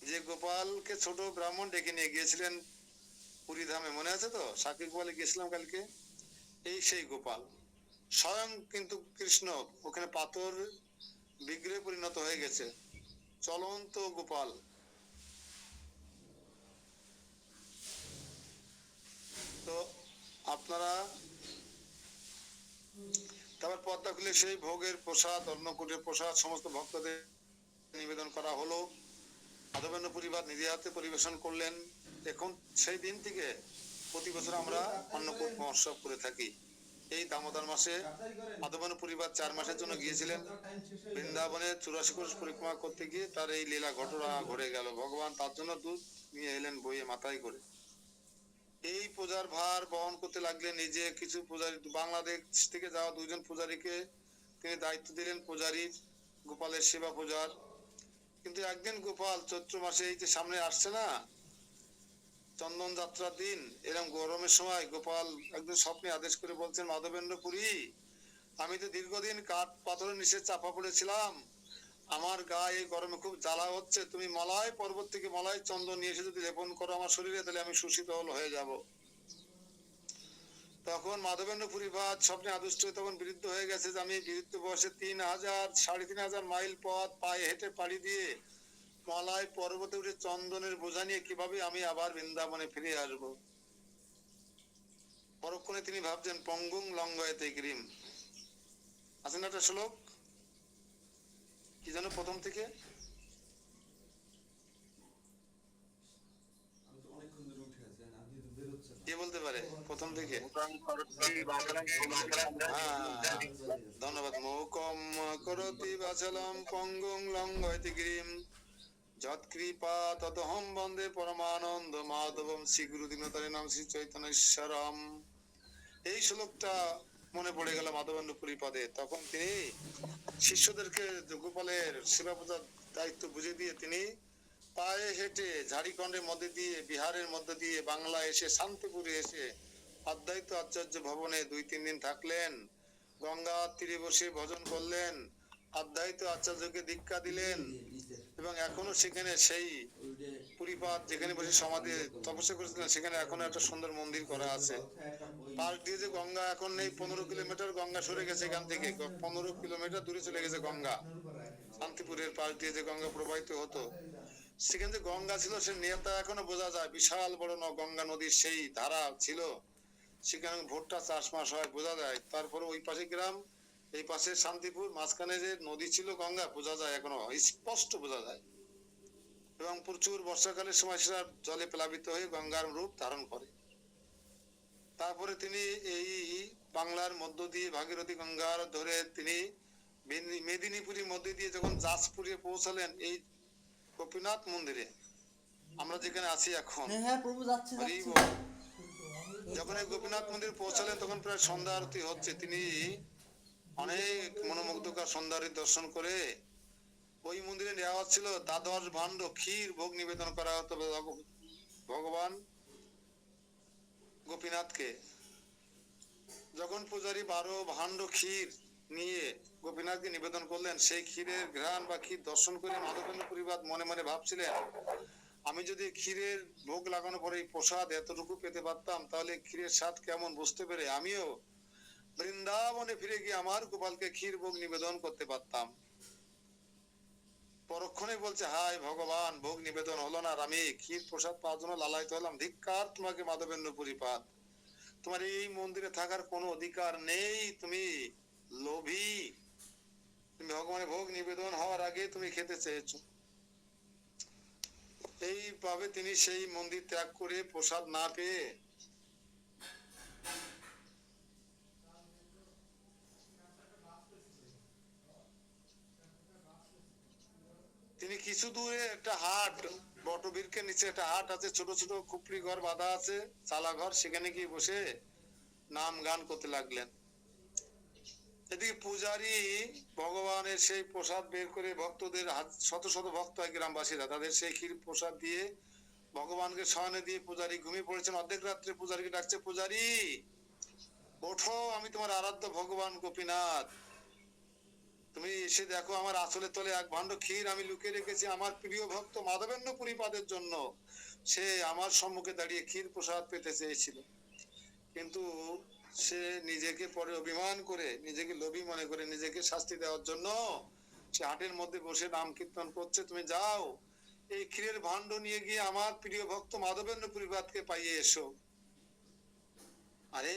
যে গোপালকে ছোট ব্রাহ্মণ ডেকে নিয়ে গিয়েছিলেন পুরী ধামে, মনে আছে তো? সাক্ষী গোপালে গিয়েছিলাম কালকে। এই সেই গোপাল স্বয়ং, কিন্তু কৃষ্ণ ওখানে পাথর বিগ্রহে পরিণত হয়ে গেছে, চলন্ত গোপাল। তো আপনারা তারপর পর্দা খুলে সেই ভোগের প্রসাদ, অন্নকূটের প্রসাদ সমস্ত ভক্তদের নিবেদন করা হলো। মাধবেন্দ্র পরিবার নিজে হাতে পরিবেশন করলেন। এখন সেই দিন থেকে প্রতি বছর আমরা অন্নকূট মহোৎসব করে থাকি। এই দামোদর মাসে মাধবেন্দ্র পরিবার 4 মাসের জন্য গিয়েছিলেন বৃন্দাবনে 84 কোষ পরিক্রমা করতে গিয়ে তার এই লীলা ঘটনা ঘটে গেল। ভগবান তার জন্য দুধ নিয়ে এলেন বইয়ে মাথায় করে। এই পূজার ভার বহন করতে লাগলেন নিজে। কিছু পূজারী, বাংলাদেশ থেকে যাওয়া 2 জন পূজারীকে তিনি দায়িত্ব দিলেন পূজারীর, গোপালের সেবা পূজার। কিন্তু একদিন গোপাল চৈত্র মাসে এই যে সামনে আসছে না চন্দন যাত্রার দিন, এরকম গরমের সময় গোপাল একদিন স্বপ্নে আদেশ করে বলছেন, মাধবেন্দ্র পুরী, আমি তো দীর্ঘদিন কাঠ পাথরের নিচে চাপা পড়েছিলাম, আমার গায়ে এই গরমে খুব জ্বালা হচ্ছে, তুমি মলয় পর্বত থেকে মলয় চন্দন নিয়ে এসে যদি লেপন করো আমার শরীরে, তাহলে আমি সুশীতল হয়ে যাব। তখন মাধবেন্দ্র পরিবার স্বপ্নে আদিষ্ট হয়ে তখন বিরুদ্ধ হয়ে গেছে যে আমি বিরুদ্ধ বয়সে 3,000-3,500 মাইল পথ পায়ে হেঁটে পাড়ি দিয়ে মলয় পর্বতে উঠে চন্দনের বোঝা নিয়ে কিভাবে আমি আবার বৃন্দাবনে ফিরে আসবো। পরক্ষণে তিনি ভাবছেন, পঙ্গুং লঙ্ঘয়তে গিরিম। আছে না একটা শ্লোক, কি যেন প্রথম থেকে? কে বলতে পারে প্রথম থেকে? ধন্যবাদ। মুকম করতি বাচলম পঙ্গুং লঙ্ঘয়তে গিরিম যৎকৃপা ততহম বন্দে পরমানন্দ মাধবম শ্রী গুরু দীনতারে নাম শ্রী চৈতন্যশ্বরম। এই শ্লোকটা মনে পড়ে গেল মাধবেন্দ্র পুরী পদে। তখন তিনি শিষ্যদেরকে গোপালের সেবা পূজার দায়িত্ব বুঝিয়ে দিয়ে তিনি পায়ে হেঁটে ঝাড়িখণ্ডের মধ্যে দিয়ে বিহারের মধ্যে দিয়ে বাংলা এসে শান্তিপুরে এসে অদ্বৈত আচার্য ভবনে 2-3 দিন থাকলেন। গঙ্গা তীরে বসে ভজন করলেন, অদ্বৈত আচার্যকে দীক্ষা দিলেন এবং এখনো সেখানে সেই পুরীপাদ যেখানে বসে সমাধি তপস্যা করেছিলেন সেখানে এখনো একটা সুন্দর মন্দির করা আছে। পাশ দিয়ে যে গঙ্গা এখন নেই, 15 কিলোমিটার গঙ্গা সরে গেছে এখান থেকে, 15 কিলোমিটার দূরে চলে গেছে গঙ্গা। শান্তিপুরের পাশ দিয়ে যে গঙ্গা প্রবাহিত হতো, সেখানে যে গঙ্গা ছিল সে নেতা এখনো বোঝা যায়, বিশাল বড় গঙ্গা নদীর সেই ধারা ছিল, সেখানে ভুট্টা চাষবাস হয় বোঝা যায়। তারপরে ওই পাশে গ্রাম, এই পাশে শান্তিপুর, মাঝখানে যে নদী ছিল গঙ্গা বোঝা যায়, এখনো স্পষ্ট বোঝা যায়। এবং প্রচুর বর্ষাকালের সময় সেটা জলে প্লাবিত হয়ে গঙ্গার রূপ ধারণ করে। তারপরে তিনি এই বাংলার মধ্য দিয়ে ভাগীরথী গঙ্গার ধরে তিনি মেদিনীপুরের মধ্যে দিয়ে যখন জাজপুরে পৌঁছালেন, এই গোপীনাথ মন্দিরে আমরা যেখানে আছি এখন, হ্যাঁ প্রভু যাচ্ছে হরি যাচ্ছে। বল। যখন এই গোপীনাথ মন্দির পৌঁছালেন তখন প্রায় সন্ধ্যা আরতি হচ্ছে। তিনি অনেক মনোমুগ্ধকর সন্ধ্যা আরতি দর্শন করে ওই মন্দিরে নেওয়া ছিল দ্বাদশ ভাণ্ড ক্ষীর ভোগ নিবেদন করা হতো ভগবান গোপীনাথকে। যখন পূজারী 12 ভাণ্ড ক্ষীর নিয়ে গোপীনাথকে নিবেদন করলেন, সেই ক্ষীরের ঘ্রাণ বা ক্ষীর দর্শন করে মাধবেন্দ্র পুরীপাদ মনে মনে ভাবছিলেন, আমি যদি ক্ষীরের ভোগ লাগানোর পরে এই প্রসাদ এতটুকু পেতে পারতাম তাহলে ক্ষীরের স্বাদ কেমন বুঝতে পেরে আমিও বৃন্দাবনে ফিরে গিয়ে আমার গোপালকে ক্ষীর ভোগ নিবেদন করতে পারতাম। পরক্ষণে বলছে, হায় ভগবান, ভোগ নিবেদন হলো না আর আমি ক্ষীর প্রসাদ পাওয়ার জন্য লালায়িত হলাম। ধিক্কার তোমাকে মাধবেন্দ্র পুরীপাদ, তোমার এই মন্দিরে থাকার কোনো অধিকার নেই, তুমি লোভী। তুমি ভগবানের ভোগ নিবেদন হওয়ার আগে তুমি খেতে চেয়েছো। এইভাবে তিনি সেই মন্দির ত্যাগ করে প্রসাদ না পেয়ে তিনি কিছু দূরে একটা হাট, বটবৃক্ষের নিচে একটা হাট আছে, ছোট ছোট খুপড়ি ঘর বাঁধা আছে, চালা ঘর, সেখানে গিয়ে বসে নাম গান করতে লাগলেন। এদিকে পূজারী ভগবানের সেই প্রসাদ বের করে ভক্তদের, শত শত ভক্ত হয় গ্রামবাসীরা, তাদের সেই ক্ষীর প্রসাদ দিয়ে ভগবানকে শয়নে দিয়ে পূজারী ঘুমিয়ে পড়েছেন। অর্ধেক রাত্রে পূজারীকে ডাকছে, পূজারী ওঠো, আমি তোমার আরাধ্য ভগবান গোপীনাথ, তুমি এসে দেখো আমার আঁচলের তলে 1 ভাণ্ড ক্ষীর আমি লুকিয়ে রেখেছি আমার প্রিয় ভক্ত মাধবেন্দ্র পুরীপাদের জন্য। সে আমার সম্মুখে দাঁড়িয়ে ক্ষীর প্রসাদ পেতে চেয়েছিল, কিন্তু সে নিজেকে পরে অভিমান করে, নিজেকে লোভী মনে করে, নিজেকে শাস্তি দেওয়ার জন্য সে হাটের মধ্যে বসে নাম কীর্তন করছে। তুমি যাও এই ক্ষীরের ভাণ্ড নিয়ে গিয়ে আমার প্রিয় ভক্ত মাধবেন্দ্র পুরীপাদকে পাইয়ে এসো। আরে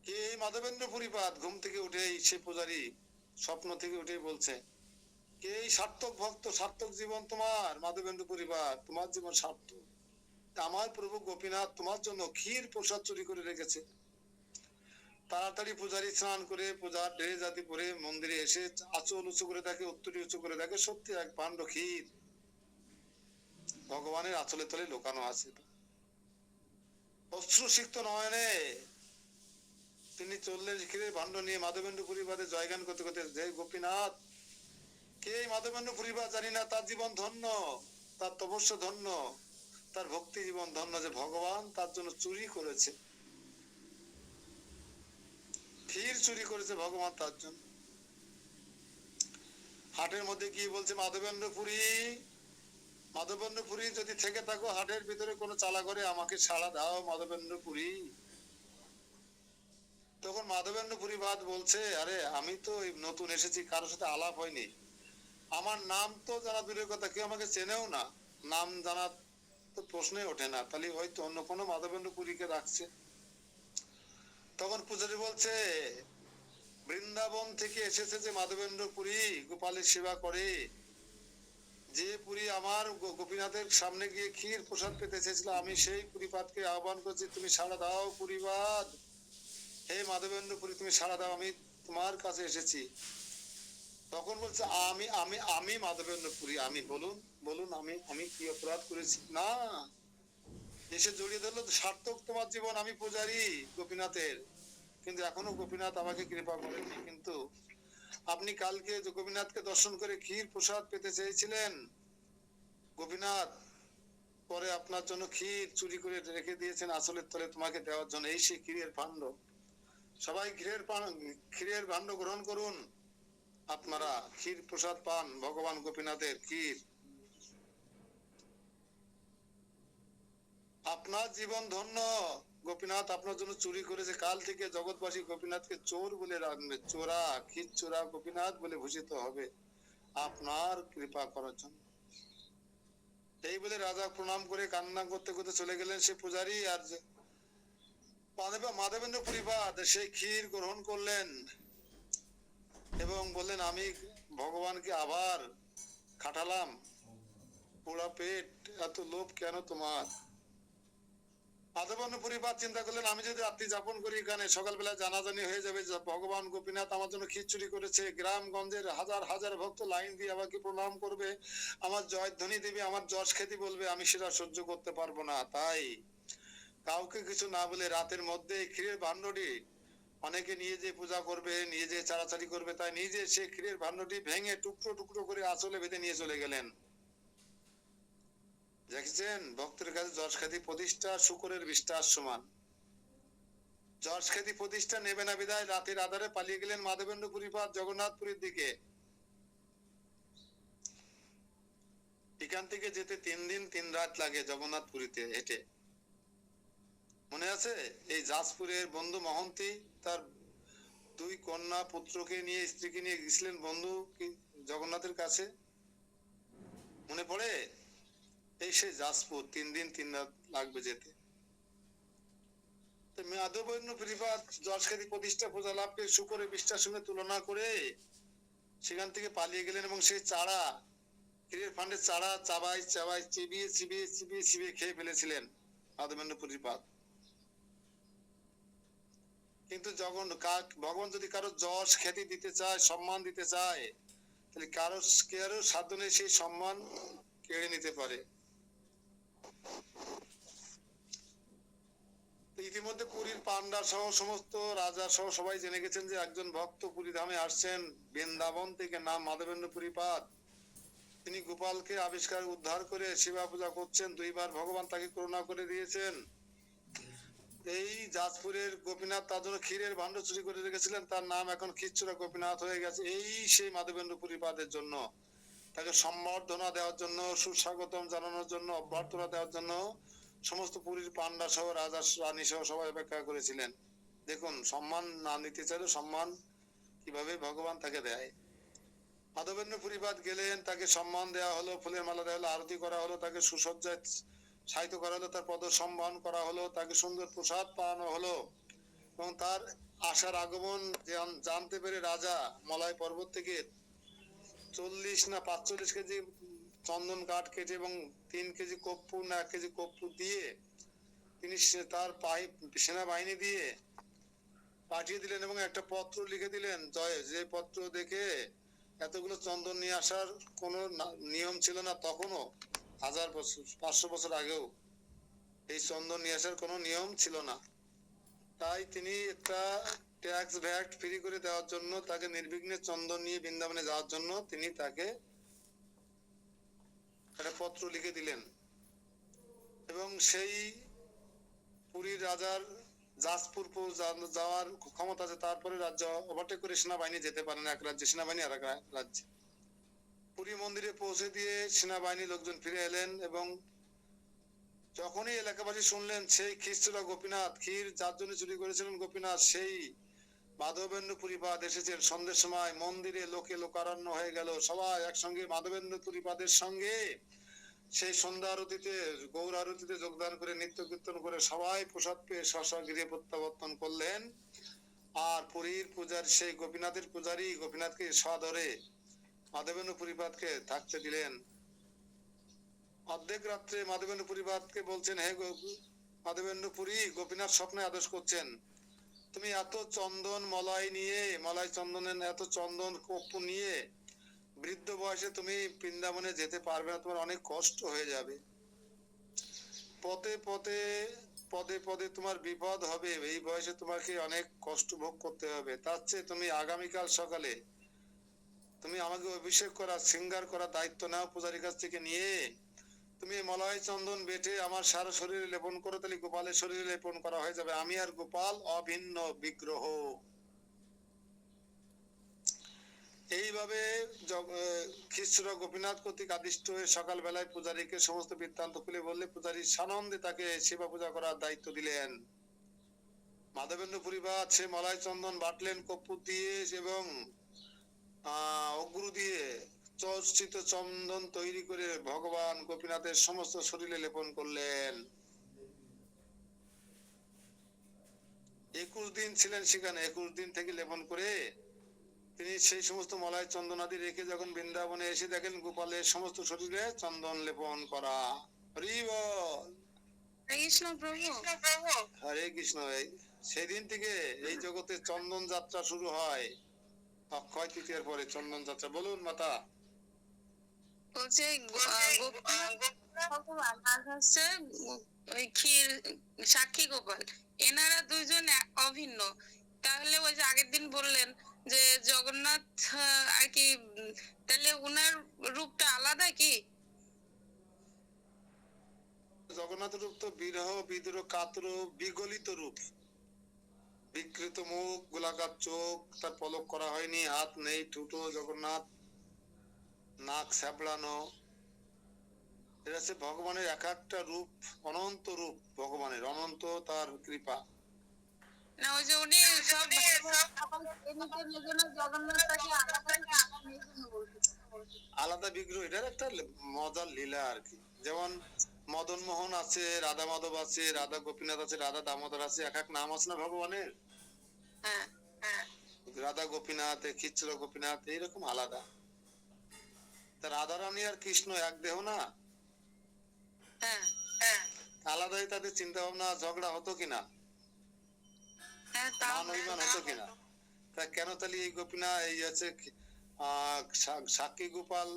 কে এই মাধবেন্দ্র পুরীপাদ? ঘুম থেকে উঠেই সে পূজারী স্বপ্ন থেকে উঠেই বলছে, কে এই সার্থক ভক্ত, সার্থক জীবন তোমার মাধবেন্দ্র পুরীপাদ, তোমার জীবন সার্থক। আমার প্রভু গোপীনাথ তোমার জন্য ক্ষীর প্রসাদ চুরি করে রেখেছে। তাড়াতাড়ি পূজারী স্নান করে পূজার ড্রেস জাতি পরে মন্দিরে এসে আঁচল উঁচু করে দেখে, উত্তরী উঁচু করে দেখে, সত্যি 1 ভাণ্ড ক্ষীর ভগবানের আঁচলে তলে লুকানো আছে। অশ্রুসিক্ত নয়নে তিনি চললেন ক্ষীরের ভাণ্ড নিয়ে মাধবেন্দ্র পুরীপাদে জয়গান করতে করতে, জয় গোপীনাথ। কে এই মাধবেন্দ্র পুরীপাদ জানি না, তার জীবন ধন্য, তার তপস্যা ধন্য, তার ভক্তি জীবন ধন্য যে ভগবান তার জন্য চুরি করেছে, ক্ষীর চুরি করেছে ভগবান তার জন্য। হাটের মধ্যে কি বলছে, মাধবেন্দ্র পুরী, মাধবেন্দ্র পুরী যদি থেকে থাকো হাটের ভিতরে কোনো চালা ঘরে আমাকে সাড়া দাও মাধবেন্দ্র পুরী। তখন মাধবেন্দ্র পুরীপাদ বলছে, আরে আমি তো নতুন এসেছি, কারোর সাথে আলাপ হয়নি, আমার নাম তো জানা দূরের কথা, কেউ আমাকে চেনেও না, নাম জানা তো প্রশ্নই ওঠে না, তাহলে হয়তো অন্য কোনো মাধবেন্দ্র পুরীকে রাখছে। তখন পূজারী বলছে, বৃন্দাবন থেকে এসেছে যে মাধবেন্দ্র পুরী, গোপালের সেবা করে, যে পুরী আমার গোপীনাথের সামনে গিয়ে ক্ষীর প্রসাদ পেতে চেয়েছিল, আমি সেই পুরীপাদকে আহ্বান করছি, তুমি সাড়া দাও পুরীপাদ। হে মাধবেন্দ্র পুরী, তুমি সাড়া দাও, আমি তোমার কাছে এসেছি। তখন বলছে আমি আমি আমি মাধবেন্দ্র পুরী, আমি বলুন বলুন আমি আমি কি অপরাধ করেছি? না, এসে জড়িয়ে ধরলো, সার্থক তোমার জীবন, আমি পূজারি গোপীনাথের, কিন্তু এখনো গোপীনাথ আমাকে কৃপা করেননি। কিন্তু আপনি কালকে যে গোপীনাথকে দর্শন করে ক্ষীর প্রসাদ পেতে চেয়েছিলেন, গোপীনাথ পরে আপনার জন্য ক্ষীর চুরি করে রেখে দিয়েছেন আসলের তলে তোমাকে দেওয়ার জন্য, এই সেই ক্ষীরের ভাণ্ড। সবাই ক্ষীরের ভাণ্ড গ্রহণ করুন, আপনারা ক্ষীর প্রসাদ পান, ভগবান গোপীনাথের ক্ষীর। আপনার জীবন ধন্য, গোপীনাথ আপনার জন্য চুরি করেছে, কাল থেকে জগৎবাসী গোপীনাথকে চোর বলে রাখবে, চোরা ক্ষীর চোরা গোপীনাথ বলে ভূষিত হবে আপনার কৃপা করার জন্য। এই বলে রাজা প্রণাম করে কান্না করতে করতে চলে গেলেন সে পূজারী, আর মাধবেন্দ্র পরিপাদ সেই ক্ষীর গ্রহণ করলেন এবং বললেন আমি ভগবানকে আবার খাটালাম, পোড়া পেট, এত লোভ কেন তোমার? মাধবেন্দ্র পরিপাদ চিন্তা করলেন আমি যদি রাত্রি যাপন করি এখানে, সকালবেলা জানাজানি হয়ে যাবে যে ভগবান গোপীনাথ আমার জন্য ক্ষীর চুরি করেছে, গ্রামগঞ্জের হাজার হাজার ভক্ত লাইন দিয়ে আমাকে প্রণাম করবে, আমার জয়ধ্বনি দেবে, আমার যশ খ্যাতি বলবে, আমি সেটা সহ্য করতে পারবো না। তাই কাউকে কিছু না বলে রাতের মধ্যে ক্ষীরের ভাণ্ডটি, অনেকে নিয়ে যে পূজা করবে, নিয়ে যে চাড়াচাড়ি করবে, তাই নিজে সে ক্ষীরের ভাণ্ডটি ভেঙে টুকরো টুকরো করে আঁচলে বেঁধে নিয়ে চলে গেলেন। দেখেছেন, ভক্তের কাছে যশ খ্যাতি প্রতিষ্ঠা শুকরের বিষ্ঠার সমান। যশ খ্যাতি প্রতিষ্ঠা নেবে না বিদায় রাতের আধারে পালিয়ে গেলেন মাধবেন্দ্র পুরীপাদ জগন্নাথপুরীর দিকে। এখান থেকে যেতে 3 দিন 3 রাত লাগে জগন্নাথপুরীতে হেঁটে, মনে আছে? এই জাজপুরের বন্ধু মহন্তী তার 2 কন্যা পুত্রকে নিয়ে, স্ত্রীকে নিয়ে গেছিলেন বন্ধু জগন্নাথের কাছে, মনে পড়ে? এই সেই জাজপুর, 3 দিন 3 রাত লাগবে যেতে। মাধবেন্দ্র পরিপাদ যশ খ্যাতি প্রতিষ্ঠা পূজা লাভকে শুকরের বিষ্ঠার সঙ্গে তুলনা করে সেখান থেকে পালিয়ে গেলেন এবং সেই চারা, ক্ষীরের ভাণ্ডের চারা চাবাই চাবাই চিবিয়ে চিবিয়ে চিবিয়ে চিবিয়ে খেয়ে ফেলেছিলেন মাধবেন্দ্র পরিপাদ। কিন্তু ভগবান যদি কারো যশ খ্যাতি দিতে চায়, সম্মান দিতে চায়, তাহলে কারো সাধনে সেই সম্মান কেড়ে নিতে পারে। ইতিমধ্যে পুরীর পান্ডা সহ সমস্ত রাজা সহ সবাই জেনে গেছেন যে একজন ভক্ত পুরী ধামে আসছেন বৃন্দাবন থেকে, নাম মাধবেন্দ্র পরিপাদ। তিনি গোপালকে আবিষ্কার উদ্ধার করে সেবা পূজা করছেন, 2 বার ভগবান তাকে করুণা করে দিয়েছেন। এই জাজপুরের গোপীনাথ তার জন্য ক্ষীরের ভাণ্ড চুরি করে রেখেছিলেন, তার নাম এখন ক্ষীরচোরা গোপীনাথ হয়ে গেছে। এই সেই মাধবেন্দ্র পরিপাদের জন্য, তাকে সম্বর্ধনা দেওয়ার জন্য, সুস্বাগতম জানানোর জন্য, অভ্যর্থনা দেওয়ার জন্য সমস্ত পুরীর পান্ডা সহ রাজা রানী সহ সবাই অপেক্ষা করেছিলেন। দেখুন, সম্মান না নিতে চাইলে সম্মান কিভাবে ভগবান তাকে দেয়। মাধবেন্দ্র পরিপাদ গেলেন, তাকে সম্মান দেওয়া হলো, ফুলের মালা দেওয়া হলো, আরতি করা হলো, তাকে সুসজ্জায় সাহিত্য করা হলো, তার পদ সম্মান করা হলো, তাকে সুন্দর প্রসাদ পাওয়ানো হলো এবং তার আসার আগমন জানতে পেরে রাজা মলয় পর্বত থেকে 40 না 45 কেজি চন্দন কাঠ কেটে এবং 3 কেজি কর্পূর না 1 কেজি কর্পূর দিয়ে তিনি তার সেনাবাহিনী দিয়ে পাঠিয়ে দিলেন এবং একটা পত্র লিখে দিলেন, যে পত্র দেখে এতগুলো চন্দন নিয়ে আসার কোনো নিয়ম ছিল না তখনও, 1000 বছর 500 বছর আগেও এই চন্দন নিয়ে আসার কোনো নিয়ম ছিল না। তাই তিনি একটা ট্যাক্স ভ্যাট ফ্রি করে দেওয়ার জন্য, তাকে নির্বিঘ্নে চন্দন নিয়ে বৃন্দাবনে যাওয়ার জন্য তিনি তাকে একটা পত্র লিখে দিলেন। এবং সেই পুরীর রাজার জাজপুর যাওয়ার ক্ষমতা আছে, তারপরে রাজ্য ওভারটেক করে সেনাবাহিনী যেতে পারে না, এক রাজ্যে সেনাবাহিনী আর এক রাজ্যে। পুরী মন্দিরে পৌঁছে দিয়ে সেনাবাহিনী লোকজন ফিরে এলেন এবং যখনই এলাকাবাসী শুনলেন সেই ক্ষীরচোরা গোপীনাথ, ক্ষীর যার জন্য চুরি করেছিলেন গোপীনাথ, সেই মাধবেন্দ্র পরিপাদ এসেছেন সন্ধ্যের সময়, মন্দিরে লোকে লোকারণ্য হয়ে গেল। সবাই একসঙ্গে মাধবেন্দ্র পরিপাদের সঙ্গে সেই সন্ধ্যা আরতিতে, গৌর আরতিতে যোগদান করে নিত্য কীর্তন করে সবাই প্রসাদ পেয়ে স্ব গৃহে প্রত্যাবর্তন করলেন। আর পুরীর পূজার সেই গোপীনাথের পূজারী গোপীনাথকে সধরে মাধবেন্দ্র পরিপাদকে থাকতে দিলেন। অর্ধেক রাত্রে মাধবেন্দ্র পরিপাদকে বলছেন, হে মাধবেন্দ্র পুরী, গোপীনাথ স্বপ্নে আদেশ করছেন, তুমি এত চন্দন মলাই নিয়ে, মলাই চন্দনের এত চন্দন কর্পূর নিয়ে বৃদ্ধ বয়সে তুমি বৃন্দাবনে যেতে পারবে না, তোমার অনেক কষ্ট হয়ে যাবে, পথে পথে পদে পদে তোমার বিপদ হবে, এই বয়সে তোমাকে অনেক কষ্ট ভোগ করতে হবে। তার চেয়ে তুমি আগামীকাল সকালে তুমি আমাকে অভিষেক করা, শৃঙ্গার করা দায়িত্ব নাও পূজারীর কাছ থেকে নিয়ে, তুমি মলয় চন্দন বেটে আমার সারা শরীরে লেপন করো, তাহলে গোপালের শরীরে লেপন করা হয়ে যাবে, আমি আর গোপাল অভিন্ন বিগ্রহ। এইভাবে খ্রিস্টরা গোপীনাথ কর্তৃক আদিষ্ট হয়ে সকাল বেলায় পূজারীকে সমস্ত বৃত্তান্ত খুলে বললে পূজারী সানন্দে তাকে সেবা পূজা করার দায়িত্ব দিলেন। মাধবেন্দ্র পরিবার সে মলয় চন্দন বাটলেন কর্পূর দিয়ে এবং অগ্রু দিয়ে চর্চিত চন্দন তৈরি করে ভগবান গোপীনাথের সমস্ত শরীরে লেপন করলেন। 21 দিন ছিলেন সেখানে, 21 দিন থেকে লেপন করে তিনি সেই সমস্ত মলয় চন্দন আদি রেখে যখন বৃন্দাবনে এসে দেখেন গোপালের সমস্ত শরীরে চন্দন লেপন করা। হরি বল। হরে কৃষ্ণ প্রভু। হরে কৃষ্ণ। সেদিন থেকে এই জগতে চন্দন যাত্রা শুরু হয়, অক্ষয় তৃতীয়ার পরে চন্দন যাত্রা। বলুন মাতা। বলছে ভগবান আর হচ্ছে ওই ক্ষীর সাক্ষী গোপাল, এনারা দুইজন অভিন্ন। তাহলে ওই যে আগের দিন বললেন যে জগন্নাথ আর কি, তাহলে উনার রূপটা আলাদা কি? জগন্নাথ রূপ তো বিরহ বিদ্রোহ কাতর বিগলিত রূপ, বিকৃত মুখ, গোলাকার চোখ, তার পলক করা হয়নি, হাত নেই, ঠুটো জগন্নাথ, নাক স্যাবড়ানো। এটা হচ্ছে ভগবানের এক একটা রূপ, অনন্ত রূপ ভগবানের, অনন্ত তার কৃপা। না ওই যে উনি সব জগন্নাথটাকে আলাদা বিগ্রহ, এটার একটা মজার লীলা আর কি। যেমন মদন মোহন আছে, রাধা মাধব আছে, রাধা গোপীনাথ আছে, রাধা দামোদর আছে, এক এক নাম আছে না ভগবানের। হ্যাঁ রাধা গোপীনাথ, খিচর গোপীনাথ, এইরকম আলাদা। তা রাধারানী আর কৃষ্ণ এক দেহ না, হ্যাঁ আলাদাই তাদের চিন্তা ভাবনা, ঝগড়া হতো কিনা, হ্যাঁ মান অভিমান হতো কিনা। তা কেন তাহলে এই গোপীনাথ এই আছে সাক্ষী গোপাল,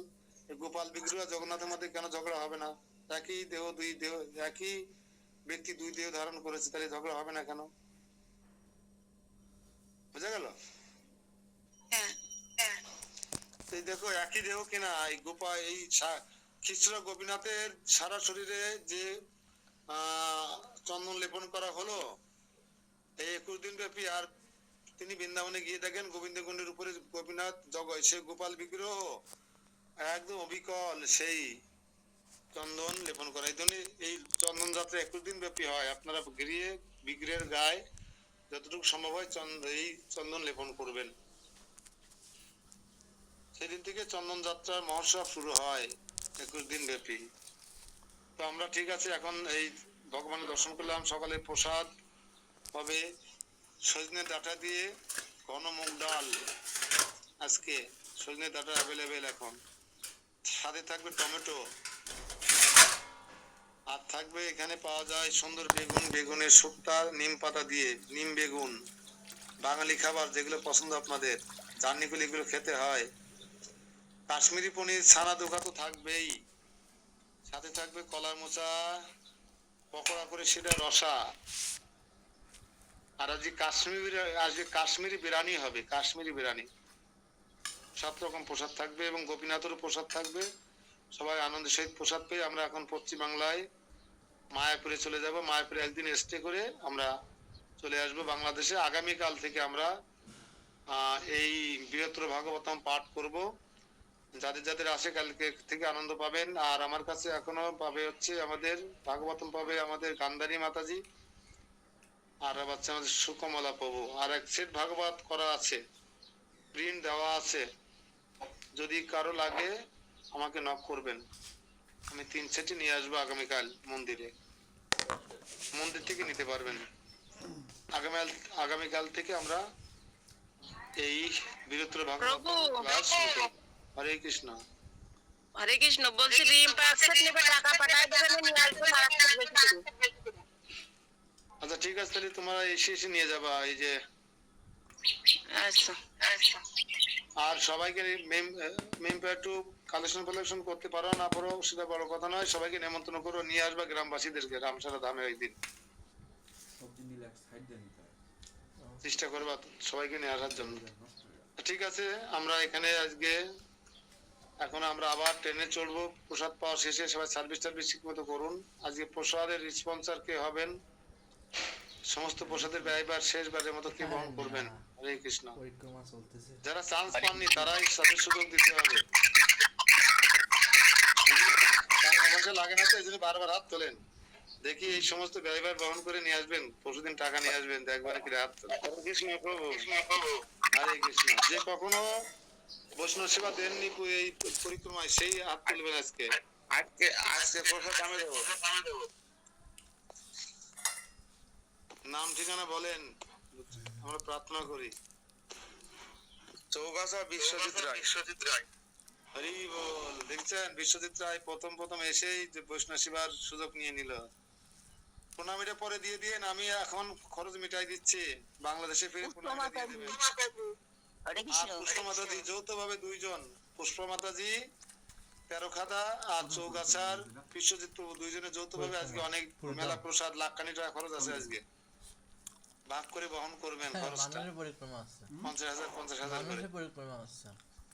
গোপাল বিগ্রহ জগন্নাথের মধ্যে কেন ঝগড়া হবে না? একই দেহ দুই দেহ, একই ব্যক্তি দুই দেহ ধারণ করেছে, তাহলে ঝগড়া হবে না কেন? বুঝা গেল? হ্যাঁ এই দেখো একই দেহ কিনা, এই গোপাল এই খ্রিস্ট গোপীনাথের সারা শরীরে যে চন্দন লেপন করা হলো এই 21 দিন ব্যাপী, আর তিনি বৃন্দাবনে গিয়ে দেখেন গোবিন্দ কুণ্ডের উপরে গোপীনাথ জগয় সে গোপাল বিগ্রহ একদম অবিকল সেই চন্দন লেপন করা। এই জন্য এই চন্দন যাত্রা 21 দিন ব্যাপী হয়। আপনারা গৃহে বিগ্রহের গায়ে যতটুকু সম্ভব হয় এই চন্দন লেপন করবেন। সেদিন থেকে চন্দন যাত্রার মহোৎসব শুরু হয় 21 দিন ব্যাপী। তো আমরা ঠিক আছে, এখন এই ভগবানের দর্শন করলাম, সকালে প্রসাদ হবে সজনে ডাঁটা দিয়ে ঘন মুগ ডাল, আজকে সজনে ডাঁটা অ্যাভেলেবেল এখন, সাথে থাকবে টমেটো, আর থাকবে এখানে পাওয়া যায় সুন্দর বেগুন, বেগুনের শুক্তা নিম পাতা দিয়ে, নিম বেগুন, বাঙালি খাবার যেগুলো পছন্দ আপনাদের, জার্নিগুলো এগুলো খেতে হয়। কাশ্মীরি পনির ছানা দোকা তো থাকবেই, সাথে থাকবে কলার মোচা পকোড়া করে সেটা রসা, আর আজকে কাশ্মীরি বিরিয়ানি হবে, কাশ্মীরি বিরিয়ানি। 7 রকম প্রসাদ থাকবে এবং গোপীনাথেরও প্রসাদ থাকবে। সবাই আনন্দের সহিত প্রসাদ পেয়ে আমরা এখন পশ্চিম বাংলায় মায়াপুরে চলে যাব। মায়াপুরে একদিন স্টে করে আমরা চলে আসবো বাংলাদেশে। আগামীকাল থেকে আমরা এই বৃহত্তর ভাগবতম পাঠ করব। যাদের যাদের আসে কালকে থেকে আনন্দ পাবেন। আর আমার কাছে এখনো পাবে হচ্ছে আমাদের ভাগবতম পাবে আমাদের গান্ধারী মাতাজি, আর হচ্ছে আমাদের সুকমলা প্রভু। আর এক সেট ভাগবত করা আছে, প্রিন্ট দেওয়া আছে, যদি কারো লাগে আমাকে নক করবেন, আমি 3 সেটই নিয়ে আসবো আগামীকাল মন্দিরে, মন্দির থেকে নিতে পারবেন। আগামীকাল থেকে আমরা এই বৃহত্তর ভাগবত ক্লাস শুরু করব। হরে কৃষ্ণ। হরে কৃষ্ণ। বলছি রিম্পা একসাথে নেবে, টাকা পাঠায় দেবেন, নিয়ে আসবেন আর একটা বেশি করে। আচ্ছা ঠিক আছে, তাহলে তোমরা এসে নিয়ে যাবা। এই যে আচ্ছা আর সবাইকে মেম্বার একটু কালেকশন করতে পারো না পারো সেটা বড় কথা নয়, সবাইকে নেমন্তন্ন করো, নিয়ে আসবা গ্রামবাসীদেরকে রামসারা ধামে ওই দিন চেষ্টা করবা সবাইকে নিয়ে আসার জন্য। ঠিক আছে, আমরা এখানে আজকে এখন আমরা আবার ট্রেনে চড়বো। প্রসাদ পাওয়া শেষে সবাই সার্ভিস ঠিক মতো করুন। আজকে প্রসাদের স্পন্সর কে হবেন, সমস্ত প্রসাদের ব্যয়ভার শেষবারের মতো কে বহন করবেন? হরে কৃষ্ণ। পরিক্রমা চলতেছে। যারা চান্স পাননি তারাই তাদের সুযোগ দিতে হবে। টাকা পয়সা লাগে না তো, এই জন্য বারবার হাত তোলেন। দেখি এই সমস্ত ব্যয়ভার বহন করে নিয়ে আসবেন, পরশুদিন টাকা নিয়ে আসবেন, দেখবেন কি হাত তোলেন। হরে কৃষ্ণ প্রভু, হরে কৃষ্ণ। যে কখনো বৈষ্ণব সেবা দেননি এই পরিক্রমায় সেই হাত তুলবেন আজকে। আজকে প্রসাদ আমি দেবো। নাম ঠিকানা বলেন, আমরা প্রার্থনা করি। চৌগাছা বিশ্বজিৎ রায়। হরি বল। দেখছেন বিশ্বজিৎ রায় প্রথম এসেই যে বৈষ্ণব সেবার সুযোগ নিয়ে নিল। প্রণামীটা পরে দিয়ে দিন, আমি এখন খরচ মিটাই দিচ্ছি। বাংলাদেশে ফিরে প্রণামীটা দিয়ে দেবেন। আর পুষ্পমাতাজি যৌথভাবে দুইজন, পুষ্পমাতাজি তেরোখাদা আর চৌগাছার বিশ্বজিৎ প্রভু দুইজনে যৌথভাবে আজকে অনেক মেলা প্রসাদ লাখখানি টাকা খরচ আছে আজকে। ভাগ করে বহন করবেন খরচটা। মানুষের পরিক্রমা আছে, 50,000 করে। মানুষের পরিক্রমা আছে।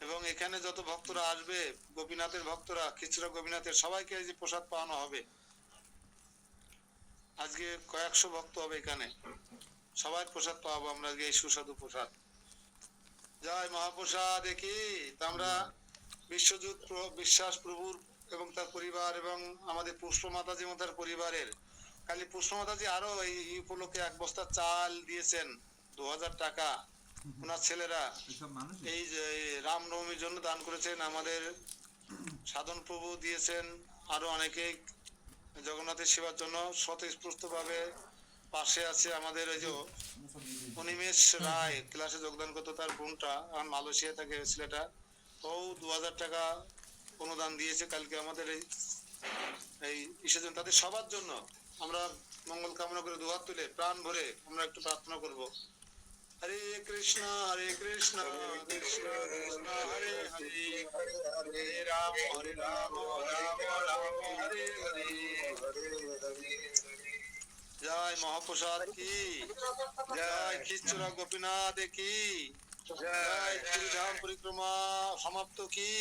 এবং এখানে যত ভক্তরা আসবে, গোপীনাথের ভক্তরা, খিচুড়া গোপীনাথের সবাইকে এই যে প্রসাদ পাওয়ানো হবে। আজকে কয়েকশো ভক্ত হবে এখানে, সবাই প্রসাদ পাবো আমরা আজকে, এই সুস্বাদু প্রসাদ। জয় মহাপ্রসাদ। কি তা আমরা বিশ্বজিৎ বিশ্বাস প্রভুর এবং তার পরিবার এবং আমাদের পুষ্প মাতাজি এবং তার পরিবারের, খালি পুষ্প মাতাজি আরো এই উপলক্ষে 1 বস্তা চাল দিয়েছেন, 2000 টাকা ওনার ছেলেরা এই যে রামনবমীর জন্য দান করেছেন। আমাদের সাধন প্রভু দিয়েছেন, আরো অনেকে জগন্নাথের সেবার জন্য স্বতঃস্ফূর্ত ভাবে পাশে আছে। আমাদের ওই যে অনিমেষ রায় ক্লাসে যোগদান করতো, তার বোনটা আর মালয়েশিয়া থাকে ছেলেটা, ও 2000 টাকা অনুদান দিয়েছে কালকে আমাদের এই ইসের জন্য। তাদের সবার জন্য আমরা মঙ্গল কামনা করে দুহাত তুলে প্রাণ ভরে আমরা একটু প্রার্থনা করব। হরে কৃষ্ণ কৃষ্ণ কৃষ্ণ হরে হরে, হরে রাম রাম রাম হরে হরে। জয় মহাপ্রসাদ কি, জয় খিচুড়া গোপীনাথ কি, জয় শ্রীধাম পরিক্রমা সমাপ্ত কি,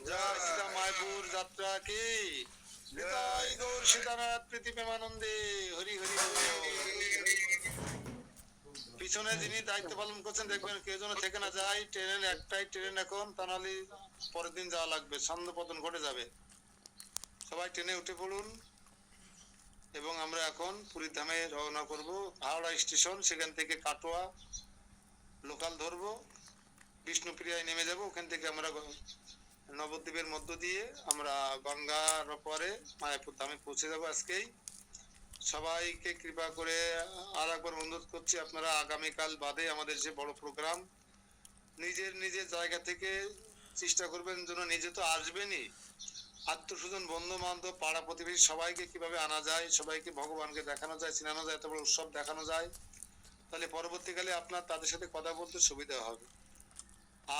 জয় সীতা মায়াপুর যাত্রা কি, জয় গৌর সীতানাথ প্রীতি প্রেমানন্দে। হরি হরি বল। পিছনে যিনি দায়িত্ব পালন করছেন দেখবেন কেউ যেন থেকে না যায়। ট্রেন একটাই ট্রেন এখন, তা নাহলে পরের দিন যাওয়া লাগবে, ছন্দ পতন ঘটে যাবে। সবাই ট্রেনে উঠে পড়ুন এবং আমরা এখন পুরীর ধামে রওনা করব। হাওড়া স্টেশন, সেখান থেকে কাটোয়া লোকাল ধরবো, বিষ্ণুপ্রিয়ায় নেমে যাব। ওখান থেকে আমরা নবদ্বীপের মধ্য দিয়ে আমরা গঙ্গার পরে মায়াপুর ধামে পৌঁছে যাব আজকেই। সবাইকে কৃপা করে আর একবার অনুরোধ করছি, আপনারা আগামীকাল বাদে আমাদের যে বড় প্রোগ্রাম, নিজের জায়গা থেকে চেষ্টা করবেন যেন, নিজে তো আসবেনই, আত্মস্বজন বন্ধু বান্ধব পাড়া প্রতিবেশী সবাইকে কিভাবে আনা যায়, সবাইকে ভগবানকে দেখানো যায়, চিনানো যায়, তারপর উৎসব দেখানো যায়, তাহলে পরবর্তীকালে আপনার তাদের সাথে কথা বলতে সুবিধা হবে।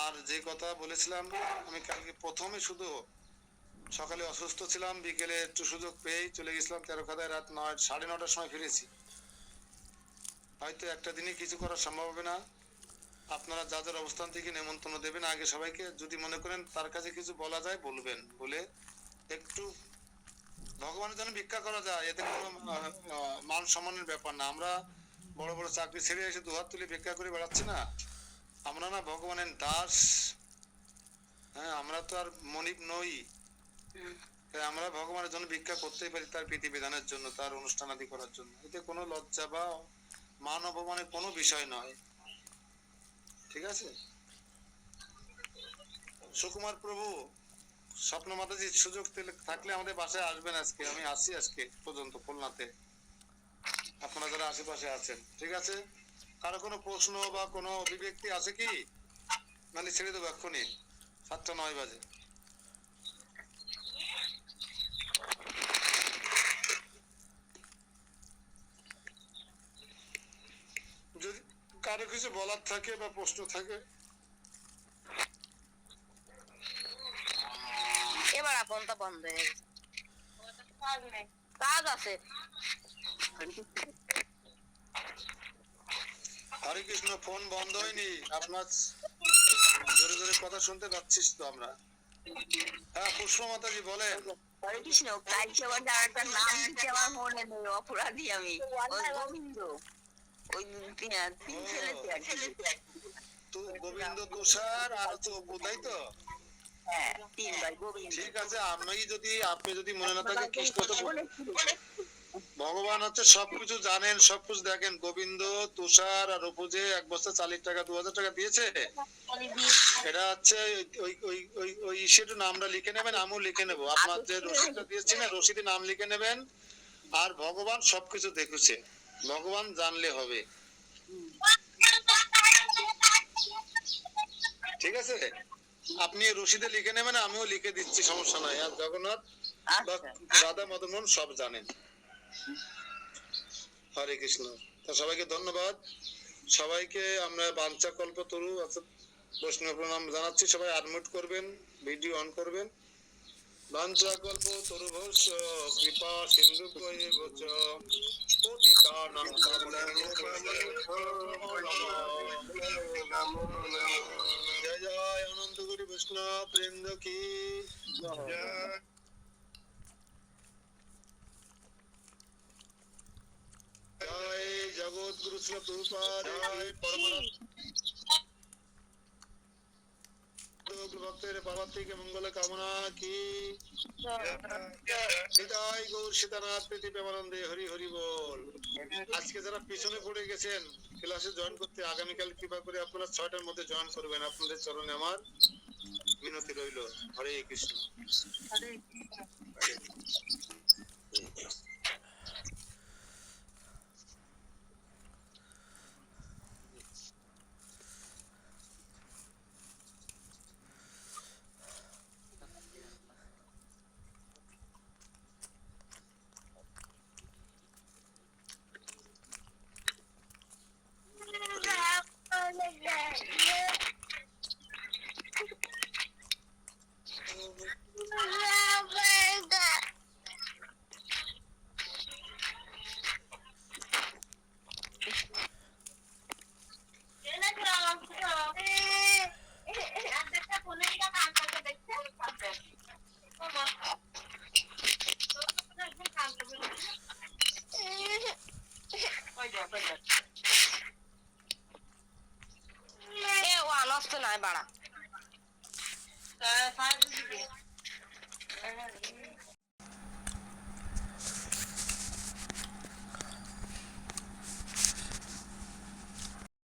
আর যে কথা বলেছিলাম, আমি কালকে প্রথমে শুধু সকালে অসুস্থ ছিলাম, বিকেলে একটু সুযোগ পেয়েই চলে গেছিলাম তেরোখাদায়, রাত 9:30 সময় ফিরেছি। হয়তো একটা দিনে কিছু করা সম্ভব হবে না। আপনারা যাদের অবস্থান থেকে নেমন্তন্ন দেবেন আগে সবাইকে, যদি মনে করেন তার কাছে কিছু বলা যায় বলবেন, বলে একটু ভগবানের জন্য ভিক্ষা করা যায়, এতে কোনো মান সম্মানের ব্যাপার না। আমরা বড় বড় চাকরি ছেড়ে এসে দুহাত তুলে ভিক্ষা করে বেড়াচ্ছি না, আমরা না ভগবানের দাস। হ্যাঁ, আমরা তো আর মনিব নই, আমরা ভগবানের জন্য ভিক্ষা করতেই পারি, তার বিধিবিধানের জন্য, তার অনুষ্ঠান আদি করার জন্য। এতে কোনো লজ্জা বা মান অপমানের কোনো বিষয় নয়। ঠিক আছে। সুকুমার প্রভু, স্বপ্ন মাতাজি সুযোগ থাকলে আমাদের বাসায় আসবেন আজকে। আমি আসি আজকে পর্যন্ত খুলনাতে, আপনারা যারা আশেপাশে আছেন। ঠিক আছে, কারো কোনো প্রশ্ন বা কোনো অভিব্যক্তি আছে কি? মানে ছেড়ে দেবো এক্ষুনি, 7:09 বাজে। যদি কারো কিছু বলার থাকে বা প্রশ্ন থাকে ফোনটা বন্ধ হয়ে গেছে। কাজ আছে। হরে কৃষ্ণ, ফোন বন্ধ হয়নি আপনার? জোরে জোরে কথা শুনতে পাচ্ছিস তো আমরা। হ্যাঁ পুষ্প মাতাজি বলেন। হরে কৃষ্ণ, কালকে আবার একটা নাম দিতে আমার মনে নেই, অপরাধী আমি। ওই গোবিন্দ, ওই তিন ছেলেতে আর কি। তো গোবিন্দ, তুষার আর তো তাই তো? হ্যাঁ, 3 ভাই গোবিন্দ। ঠিক আছে, আপনি যদি মনে না থাকে কৃষ্ণ তো ভগবান হচ্ছে সবকিছু জানেন, সবকিছু দেখেন। গোবিন্দ, তুষার আর অপু যে 1 বস্তা চালের টাকা 2000 টাকা দিয়েছে, এটা হচ্ছে ওই ওই ওই ওই ইসের নামটা লিখে নেবেন, আমিও লিখে নেবো। আপনার যে রসিদটা দিয়েছি না, রসিদে নাম লিখে নেবেন। আর ভগবান সবকিছু দেখেছে, ভগবান জানলে হবে। ঠিক আছে, আপনি রসিদে লিখে নেবেন, আমিও লিখে দিচ্ছি, সমস্যা নাই। আর জগন্নাথ বা রাধা মদন মোহন সব জানেন। হরে কৃষ্ণ। তো সবাইকে ধন্যবাদ। সবাইকে আমরা বাঞ্ছা কল্পতরু বৈষ্ণব প্রণাম জানাচ্ছি। সবাই আনমিউট করবেন, ভিডিও অন করবেন। বাঞ্ছা কল্পতরুভ্যশ্চ কৃপা সিন্ধুভ্যেব চ পতিতানাং জয় জয় অনন্তগুরি বৈষ্ণব বৃন্দ কি জয়। জয় জগৎগুরু শ্রী প্রভুপাদ, জয় পরমানন্দ ভক্তের পার্বতীকে মঙ্গল কামনা কি জয়। গৌর সীতানাথ প্রীতি প্রেমানন্দে হরি হরি বল। আজকে যারা পিছনে পড়ে গেছেন ক্লাসে জয়েন করতে, আগামীকাল কৃপা করে আপনারা 6টার মধ্যে জয়েন করবেন। আপনাদের চরণে আমার মিনতি রইল। হরে কৃষ্ণ। এ ও আনস্ত নাই বাড়া।